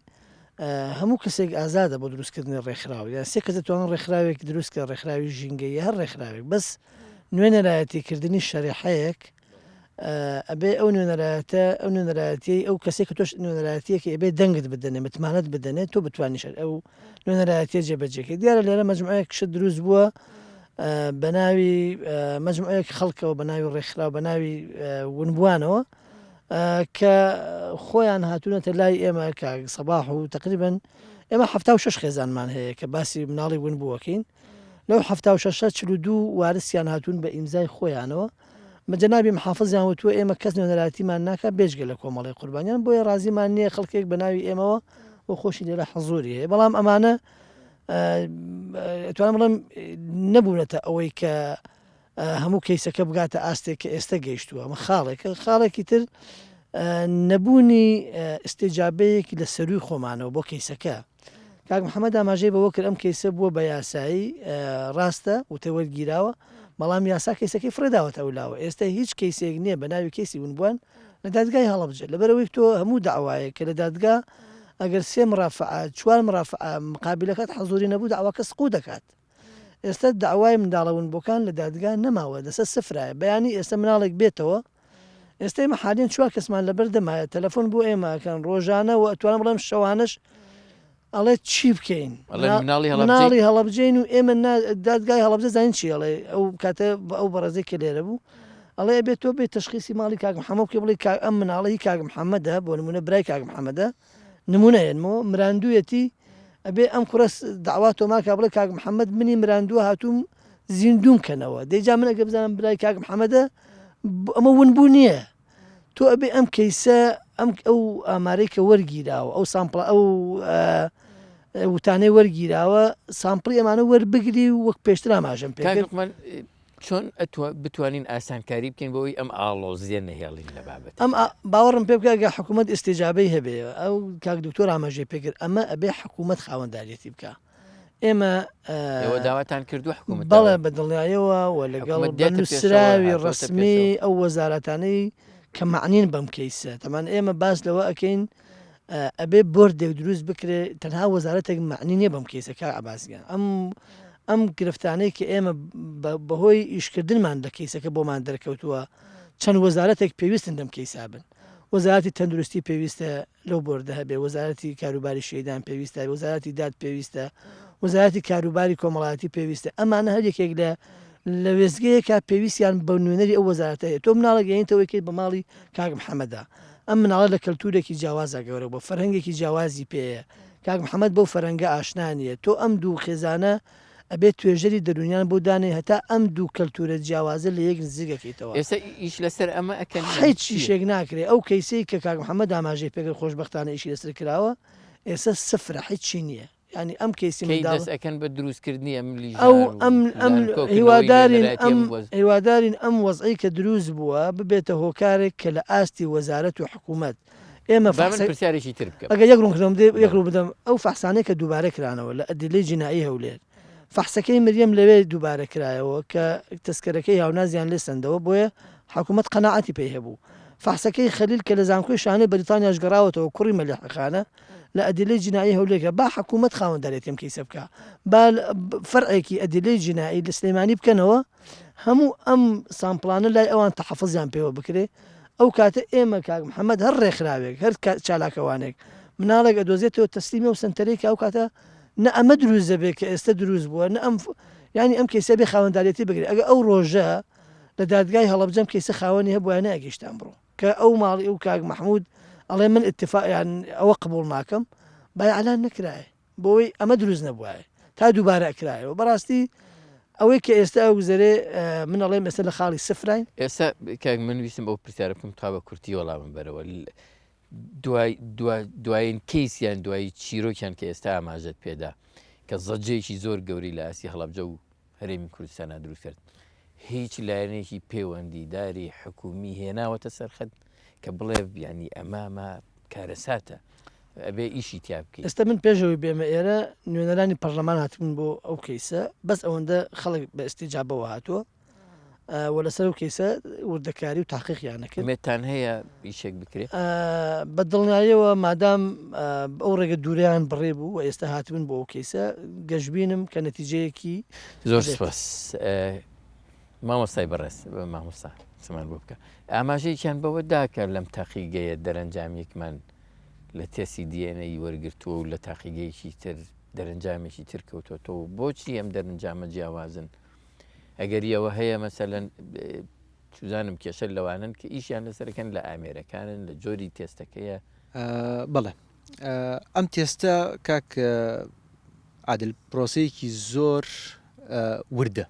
هەموو کەسێک ئازادە بۆ دروستکردنی ڕێکخراوی یان سێ کەس دەتوانن ڕێکخراوێک دروستکە ڕێکخراوی ژینگەی هەر ڕێکخراوێک بەس نوێنەرایەتیکردنی شەریحەیە ئەبێ ئەو نوێنەرایەتی ئەو کەسێک کە تۆش نوێنەرایەتیەکە ئەبێ دەنگت بدەنێ متمانەت بدەنێت تۆ بتوانیش ئەو نوێنەرایەتیە جێبەجێکی دیارە لێرە مەجموعەیەک شت دروست بووە بە ناوی مەجموعەیەک خەڵکەوە بە ناوی ڕێکخراو بە ناوی ونبوانەوە کە خۆیان هاتوونەتە لای ئێمە کاک سەباح و تقریبن ئێمە 76 خێزانمان هەیە کە باسی مناڵی ونبووەکەین لەو 76 42 وارسیان هاتوون بە ئیمزای خۆیانەوە مەجەنابی محافظیان وتووە ئێمە کەس نوێنەرایەتیمان ناکە بێژگە لە کۆمەڵی قوربانیان بۆیە ڕازیمان نییە خەڵکێک بە ناوی ئێمەوە بۆ خۆشی لێرە حەزوری هەیە بەڵام ئەمانە توانم بڵێم نەبوونەتە ئەوەی کە هەموو کەیسەکە بگاتە ئاستێک کە ئێستا گەیشتووە ئەمە خاڵێکی تر نەبوونی ئستێجابەیەکی لە سەروی خۆمانەوە بۆ کەیسەکە کاک محەممەد ئاماژەی بەوە کرد ئەم کەیسە بووە بە یاسایی ڕاستە وتەوەرگیراوە بەڵام یاسا کەیسەکەی فرەداوەتە ئەولاوە ئێستا هیچ کەیسێک نییە بە ناوی کەیسی ونبووان لە دادگای هەڵەبجە لەبەرەوەی تۆ هەموو داوایە کە لە دادگا ئەگەر سێ مرافعات چوار مرافع مقابلەکەت حەزوری نەبوو داواکە سقوط دەکات ئێستا داوای منداڵە ونبووەکان لە دادگا نەماوە دەسە سفرایە بەیانی ئێستا مناڵێک بێتەوە ئێستا ئێمە حالێن چوار کەسمان لەبەر دەمایە تەلەفۆن بۆ ئێمەکەن ڕۆژانە و ئەتوانم بڵێم شەوانش ئەڵێ چی بکەین مناڵی هەڵەبجین و ئێمە دادگای هەڵەبجە زانین چی ئەڵێ ئەو کاتە ئەو بەڕێزەی کە لێرە بوو ئەڵێ بێت تۆ بێت تەشخیصی ماڵی کاک محەممەد بکە بڵێ ئەم مناڵی کاک محەممەدە بۆ نمونە برای کاک محەممەدە نمونەیەنمەوە مراندوویەتی ئەبێ ئەم کوڕس داوا تۆماکە بڵێ کاک محەممەد منی مراندووە هاتووم زیندوم کەنەوە دەیجا من ئەگە بزانم برای کاک محەممەدە ئەمە ونبوو نییە تۆ ئەبێ ئەم کەیسە ئەو ئامارەی کە وەرگیراوە ئەو سامپڵ ئەو وتانەی وەرگیراوە سامپڵی ئەمانە وەربگری وەک پێشتر ئاماژەم پێ چۆن بتوانین ئاسانکاری بکەین بۆی ئەم ئاڵۆزیە نەهێڵین لە بابەت ئەم باوەڕم پێ بکە حکوومەت ئستیجابەی هەبێ ئەو کاک دکتۆر ئاماژەی پێکرد ئەمە ئەبێ حکوومەت خاوەنداریەتی بکە ئێمە داواتان کردو حکوومەت بەڵێ بە دڵنیایەوە و لەگەڵ نووسراوی ڕسمی ئەو وەزارەتانەی کە معنین بەم کەیسە تەمان ئێمە باس لەوە ئەەکەین ئەبێ بردێک دروست بکرێ تەنها وەزارەتێک معنی نییە بەم کەیسەکە ئابازگان ئەم گرفتانەی کە ئێمە بەهۆی ئیشکردنمان لە کەیسەکە بۆمان دەرکەوتووە چەند وەزارەتێک پێویستن دەم کەیسا بن. وەزارەتی تەندروستی پێویستە لەو بۆردە هەبێ، وەزارەتی کاروباری شەیدان پێویستە، وەزارەتی داد پێویستە، وەزارەتی کاروباری کۆمەڵایەتی پێویستە. ئەمانە هەر یەکێک لە وێزگەیەکە پێویستیان بە نوێنەری ئەو وەزارەتە هەیە. تۆ مناڵەگەیەنتەوەیکەی بە ماڵی کاک محەممەدا، ئەم مناڵە لە کەلتورێکی جیاوازە گەورە بۆ فەرهەنگێکی جیاوازی پێەیە. کاک محەممەد بەو فەرەنگە ئاشنانیە. تۆ ئەم دوو خێزانە ئەبێت توێژەری دەرونیان بۆ دانێ هەتا ئەم دوو کەلتورە جیاوازە لە یەک نزیگەکەیتەوە. ئێستا ئیش لەسەر ئەمە ئەکەن هیچی شێک ناکرێت. ئەو کەیسەی کە کاک محەممەد ئاماژەی پێگر خۆشببختانە ئیشی لەسەر کراوە ئێستا سفرە هیچی نییە. ینی ئەم کەیسی دەست ئەەکەن بە دروستکردنی هیوادارین ئەم وەزعی کە دروست بووە ببێتە هۆکارێک کە لە ئاستی وەزارەت و حکوومەت ئێمە پرسیارێکی تر بکە ئەگە یەک ڕوونکردم یەک ڕوو بدەم ئەو فەحسانەی کە دووبارە کرانەوە لە ئەدلەی جینایی هەولێر فەحسەکەی مریەم لەوێ دووبارە کرایەوە کە تەسکەرەکەی هاونازیان لێ سندەوە بۆیە حکوومەت قەناعەتی پێی هەبوو. فەحسەکەی خەلیل کە لە زانکۆی شانەی بەریتانیاش گەڕاوەتەوە کوڕی مەلیحەخانە لە ئەدلەی جینایی هەولێرە با حکوومەت خاوەنددارێتیم کەیسە بکە با فەرعێکی ئەدلەی جینایی لە سلێمانی بکەنەوە هەموو ئەم سامپلانە لای ئەوان تەحەفزیان پێوە بکرێ. ئەو کاتە ئێمە کاک محەممەد هەر ڕێکخراوێک هەر چالاکەوانێک مناڵێک ئەدۆزێتەوە تەسلیمی و سنتەرێکی ئەو کاتە نە ئەمە دروست دەبێت کە ئێستا دروست بووە نە ئەم ینی ئەم کەیسە بێ خاوەنددارێتی بگرێت. ئەگە ئەو ڕۆژە لە دادگای هەڵەبجەم کەیسە خاوەنی هەبووە ناگەیشتان بڕۆ کە ئەو ماڵی ئەو کاک مححمود ئەڵێ من اتفاقیان ئەوە قبول ناکەم بایعلان نکرایە بۆی ئەمە دروست نەبووایە تا دووبارە ئەکرایەوە. بەڕاستی ئەوەی کە ئێستا ئەو گوزەرێ من ئەڵێم ئێستا لە خاڵی سفراین. ئێستا کاک من ویستم ئەو پرسیارە بکەم تا بە کورتی وەڵامم بەرەوە دوایین کەیسیان دوایی چیرۆکیان کە ئێستا ئاماژەت پێدا کە زەجەیەکی زۆر گەوری لە ئاسی هەڵەبجە و هەرێمی کوردستانە دروست کرد هیچ لایەنێکی پەیوەندیداری حکومی هێناوەتە سەرخەت کە بڵێ ینی ئەمامە کارەساتە ئەبێ ئیشی تیا بکەیت. ئێستا من پێشەوەی بێمە ئێرە نوێنەرانی پەرلەمان هاتبوون بۆ ئەو کەیسە بەس ئەوەندە خەڵک بە ئەستیجابەوە هاتووە وە لەسەر و کەیسە وردەکاری و تاقیقیانەکرد. مێتان هەیە ئیشێک بکرێت بە دڵنیاییەوە مادام ئەو ڕێگە دووریان بڕێ بوو و ئێستا هاتبوون بۆ ئەو کەیسە گەشتبینم کە نەتیجەیەکی زۆر سپاس. مامۆستای بەڕێز مامۆستا سمان بۆ بکە ئاماژەیەکیان بەوە داکە لەم تاقیگەیە دەرەنجامێکمان لە تێسی دیێنەی وەرگرتووە و لە تاقیگەیەکی تر دەرەنجامێکی تر کەوتۆتەوە بۆچی ئەم دەرەنجامە جیاوازن ئەگەریەوە هەیە مەسەلەن چزانم کێشە لەوانن کە ئیشیان لەسەرەکەن لە ئامێرەکانن لە جۆری تێستەکەیە. بەڵێ ئەم تێستە کاک عادل پرۆسەیەکی زۆر وردە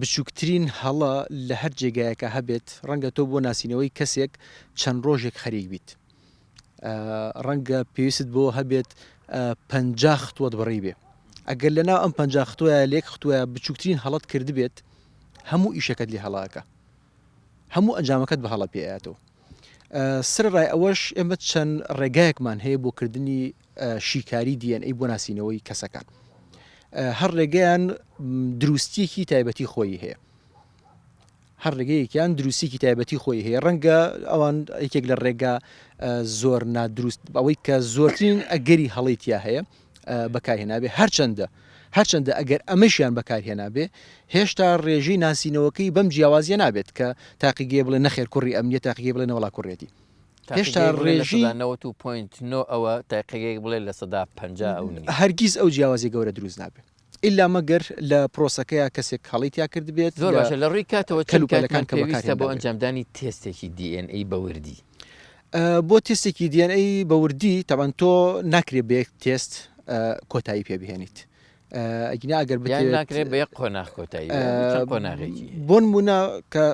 بچووکترین هەڵە لە هەر جێگایەکە هەبێت ڕەنگە تۆ بۆ ناسینەوەی کەسێک چەند ڕۆژێک خەریک بیت ڕەنگە پێویست بۆ هەبێت 50 ختوەت بڕی بێ ئەگەر لەناو ئەم 50 ختوە لێک ختووە بچووکترین هەڵت کرد بێت هەموو ئیشەکەت لێ هەڵاکە هەموو ئەنجامەکەت بە هەڵە پێایەتەوە. سرڕای ئەوەش ئێمە چەند ڕێگایەکمان هەیە بۆ کردنی شیکاری DNA بۆ ناسینەوەی کەسەکان هەر ڕێگەیان دروستیەکی تایبەتی خۆی هەیە هەر ڕێگەیەکیان دروستیکی تایبەتی خۆی هەیە ڕەنگە ئەوان یەکێک لە ڕێگا زۆر نادروست ئەوەی کە زۆرترین ئەگەری هەڵیتیا هەیە بەکارهێنابێ هەرچەندە ئەگەر ئەمەشیان بەکارهێنابێ هێشتا ڕێژەی ناسینەوەکەی بەم جیاوازیە نابێت کە تاقیگێ بڵێ نەخێر کوڕی ئەمنیە تاقیگێ بڵێ نەوەڵا کوڕێتی هێشتا ڕێژی 90.9 ئەوە تاقیگەیەک بڵێ لە سەدا 50 ئەو هەرگیز ئەو جیاوازی گەورە دروست نابێت ئللا مەگەر لە پرۆسەکەیە کەسێک هەڵیتیا کرد بێت زۆر باشە لە ڕووی کاتەوە کەلوپەلەکان پێویستە بۆ ئەنجامدانی تێستێکی DNA بەوردی بۆ تێستێکی DNA بەوردی تاوان تۆ ناکرێت بە یەک تێست کۆتایی پێبهێنیت ئەگینا ئەگەر ناکرێت بە یەک قۆناغ کۆتایی قۆناغێکی بۆ نمونە کە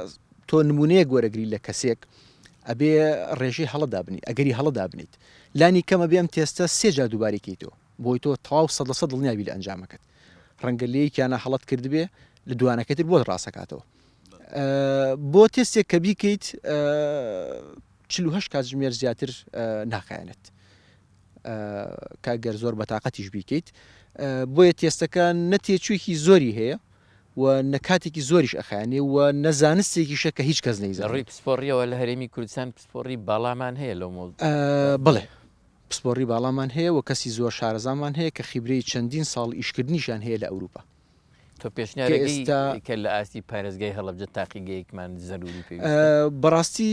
تۆ نمونەیە گۆرەگری لە کەسێک ئەبێ ڕێژەی هەڵەدا بنیت ئەگەری هەڵەدا بنیت لانی کەمە بێم تێستە 3 جار دووبارێکیتەوە بۆی تۆ تەواو 100% دڵنیابی لە ئەنجامەکەت ڕەنگە لەیەکیانە هەڵەت کرد بێ لە دوانەکەتر بۆ ڕاستەکاتەوە بۆ تێستێک کە بیکەیت 48 کاتژمێر زیاتر ناخایەنێت کاگەر زۆر بەتاقەتیش بیکەیت بۆیە تێستەکە نەتێچوویکی زۆری هەیە و نەکاتێکی زۆریش ئەخیانێ و نەزانستێکیشە کە هیچ کەس نەیزانێت. ڕووی پسپۆڕیەوە لە هەرێمی کوردستان پسپۆڕی باڵامان هەیە لەو بڵێ پسپۆڕی باڵامان هەیە و کەسی زۆر شارەزامان هەیە کە خیبرەی چەندین ساڵ ئیشکردنیشان هەیە لە ئەوروپا تۆ پێشنیارەکەی ئێستا- کە لە ئاستی پارێزگای هەڵەبجە تاقیگەیەکمان زەروری پێویستە. بەڕاستی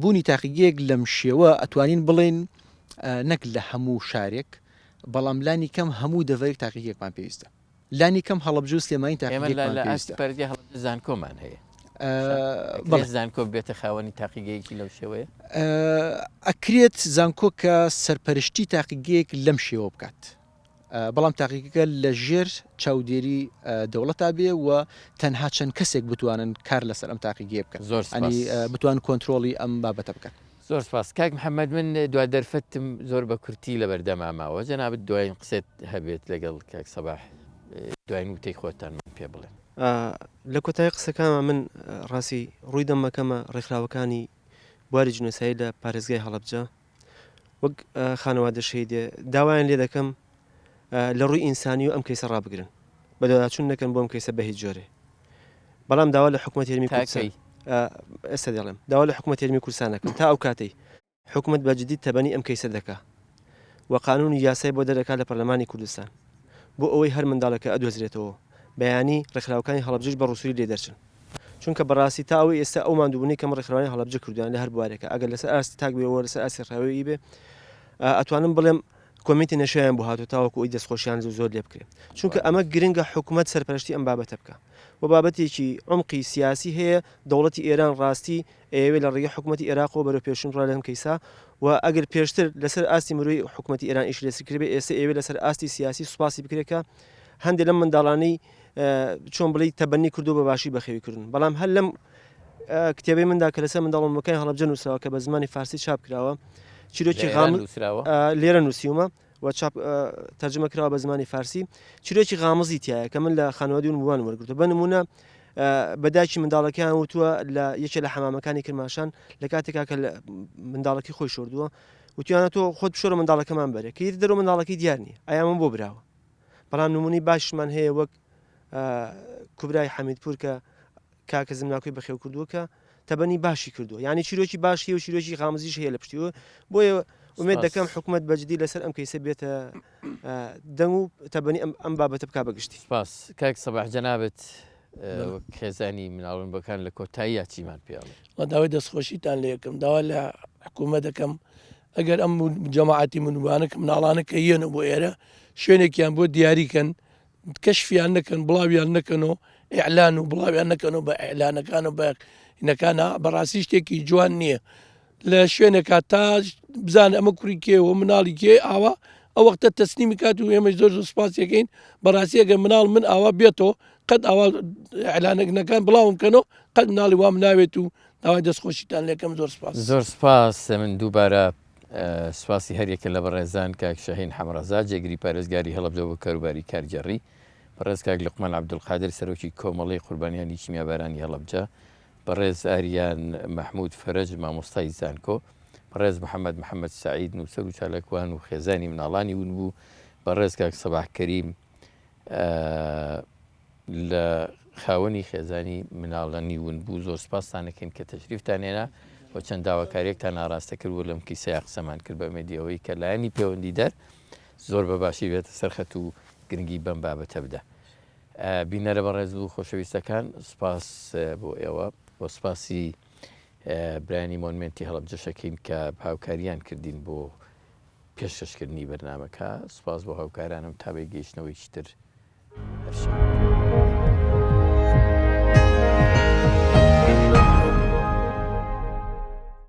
بوونی تاقیگەیەک لەم شێوە ئەتوانین بڵێن نەک لە هەموو شارێک بەڵام لانی کەم هەموو دەڤەرێک تاقیگەیەکمان پێویستە لانی کەم هەڵەبجە و سلێمانی ئێمە تاقیگەیەکمان لە ئاستی پێویستە پارێزگای هەڵەبجە زانکۆمان هەیە. بەڵێ زانکۆ بێتە خاوەنی تاقیگەیەکی لەو شێوەیە. ئەکرێت زانکۆ کە سەرپەرشتی تاقیگەیەک لەم شێوە بکات بەڵام تاقیگەکە لە ژێر چاودێری دەوڵەتا بێ و تەنها چەند کەسێک بتوانن کار لەسەر ئەم تاقیگەیە بکەن زۆر ئەنی بتوان کۆنتترۆلی ئەم بابەتە بکەن. زۆر سپاس کاک محەممەد من دوا دەرفەتم زۆر بە کورتی لە بەردەماماوە جەنابەت دوایین قسێت هەبێت لەگەڵ کاک سەباح دوایین وتەی خۆتان پێ بڵێن. لە کۆتایی قسەکانمە من ڕاستی ڕووی دەمەکەمە ڕێکخراوەکانی بواری جنووسایی لە پارێزگای هەڵەبجە وەک خانەوادە شەیدێ داوایان لێ دەکەم لە ڕووی ئینسانی و ئەم کەیسە ڕابگرن بەدەواچوون نەکەن بۆ ئەم کەیسە بە هیچ جۆرێ بەڵام داوا لە حکوومەت هێرمی کوردستان ئێستا دەڵێم داوا لە حکوومەت هێرمی کوردستانەکەن تا ئەو کاتەی حکوومەت بەجددی تەبەنی ئەم کەیسە دەکا و قانونی یاسای بۆ دەرەکات لە پەرلەمانی کوردستان بۆ ئەوەی هەر منداڵەکە ئەدۆزرێتەوە بەیانی ڕێکخراوەکانی هەڵەبجەش بە ڕووسری لێ دەرچن چونکە بەڕاستی تا ئەوەی ئێستا ئەو ماندووبوونی کەم ڕێکخراوانی هەڵەبجە کردویان لە هەر بوارێکە ئەگەر لەسەر ئاستی تاک بێەوە لەسەر ئاسی ڕاوێی بێ ئەتوانم بڵێم کۆمیتی نەشیان بۆ هاتو تاوەکو ئەوی دەستخۆشیان زۆر لێ بکرێت چونکە ئەمە گرنگە حکوومەت سەرپەرشتی ئەم بابەتە بکە و بابەتێکی عمقی سیاسی هەیە دەوڵەتی ئێران ڕاستی ئێوێ لە ڕێگەی حکوومەتی عێراق و بەرەو پێشون ڕای لەم کەیسا و ئەگەر پێشتر لەسەر ئاستی مروی حکوومەتی ئێران ئیش لێسر کرد بێ ئێستا ئێوێ لەسەر ئاستی سیاسی سوپاسی بکرێکە هەندێک لەم منداڵانەی چۆن بڵی تەبەنی کردو بە باشی بەخێویکردن بەڵام هەر لەم کتێبەی مندا کە لەسەر منداڵەکەی هەڵەبجە نووسراوە کە بە زمانی فارسی چاپ کراوە چیرۆکی لێرە نووسیومە و تەرجمە کراوە بە زمانی فارسی چیرۆکی غامزی تایە کە من لە خانوادی و وان وەرگرتو بە نمونە بەداکی منداڵەکەیان وتووە لە یەکێ لە حەمامەکانی کرماشان لە کاتێکا کە منداڵەکەی خۆی شۆردووە وتیانە تۆ خۆت بشۆرە منداڵەکەمان بەرە کە یت دەرەوە منداڵەکەی دیار نیە ئایا من بۆ براوە بەڵام نمونی باشمان هەیە وەک کوبرای حەمیدپور کە کاکە زمناکۆی بەخێو کردووە کە تەبەنی باشی کردووە یعنی چیرۆکی باشی و چیرۆکی غامزیش هەیە لە پشتیوە بۆیە ومێت دەکەم حکوومەت بەجددی لەسەر ئەم کەیسە بێتە دەنگ و تەبەنی ئەم بابەتە بک بەگشتی سپاس کاک سەباح جەنابەت خێزانی مناڵنبەکان لە کۆتایی چیمان پیاڵێ داوای دەستخۆشیتان لێ یەکەم داوا لە حکوومەت دەکەم ئەگەر ئەم جەماعەتی منوانە مناڵانە کە یەنە بۆ ئێرە شوێنێکیان بۆ دیاریکەن کەشفیان نەکەن بڵاویان نەکەنەوە ئیعلان و بڵاویان نەکەنەوە بە ئیعلانەکان و بەینەکانە بەڕاستی شتێکی جوان نییە لە شوێنێکا تا بزانە ئەمە کوڕی کێوە مناڵی کێ ئاوا ئەو وەختە تەسلیمی کات و ئێمە زۆر سوپاسیەکەین بەڕاستی ئەگەر مناڵ من ئاوا بێتەوە قەت ئاوا ئیعلانەکان بڵاوم کەنەوە قەت مناڵی وام ناوێت و داوای دەستخۆشیتان لێکەم زۆر سپاس زۆر سپاس من دووبارە سواسی هەریەکە لە بەڕێزان کاک شاهین حەمڕەزا جێگری پارێزگاری هەڵەبجە بۆ کاروباری کارگەڕی بەڕێز کاک لوقمان عەبدولقادر سەرۆکی کۆمەڵی قوربانیانی کیمیابارانی هەڵەبجە بەڕێز ئاریان مەحموود فەرەج مامۆستای زانکۆ بەڕێز محەممەد سعید نووسەر و چالەکوان و خێزانی مناڵانی ون بوو بەڕێز کاک سەباح کەریم لە خاوەنی خێزانی مناڵانی ون بوو زۆر سپاسانەکەین کە تەشریفتان هێنا و چەند داواکاریەکتان ئاراستە کرد و لەم کیسەیە قسەمان کرد بە مێدیەوەی کە لایەنی پەیوەندیدەر زۆر بە باشی بێتە سەرخەت و گرنگی بەم بابەتە بدە. بینەرە بەڕێز و خۆشەویستەکان سپاس بۆ ئێوە بۆ سپاسی برانی مۆنمنتی هەڵەبجەشەکەین کە هاوکاریان کردین بۆ پێشکەشکردنی بەرنامەکە سپاس بۆ هاوکارانم تا بێ گەیشتنەوەی تر هەرشەو.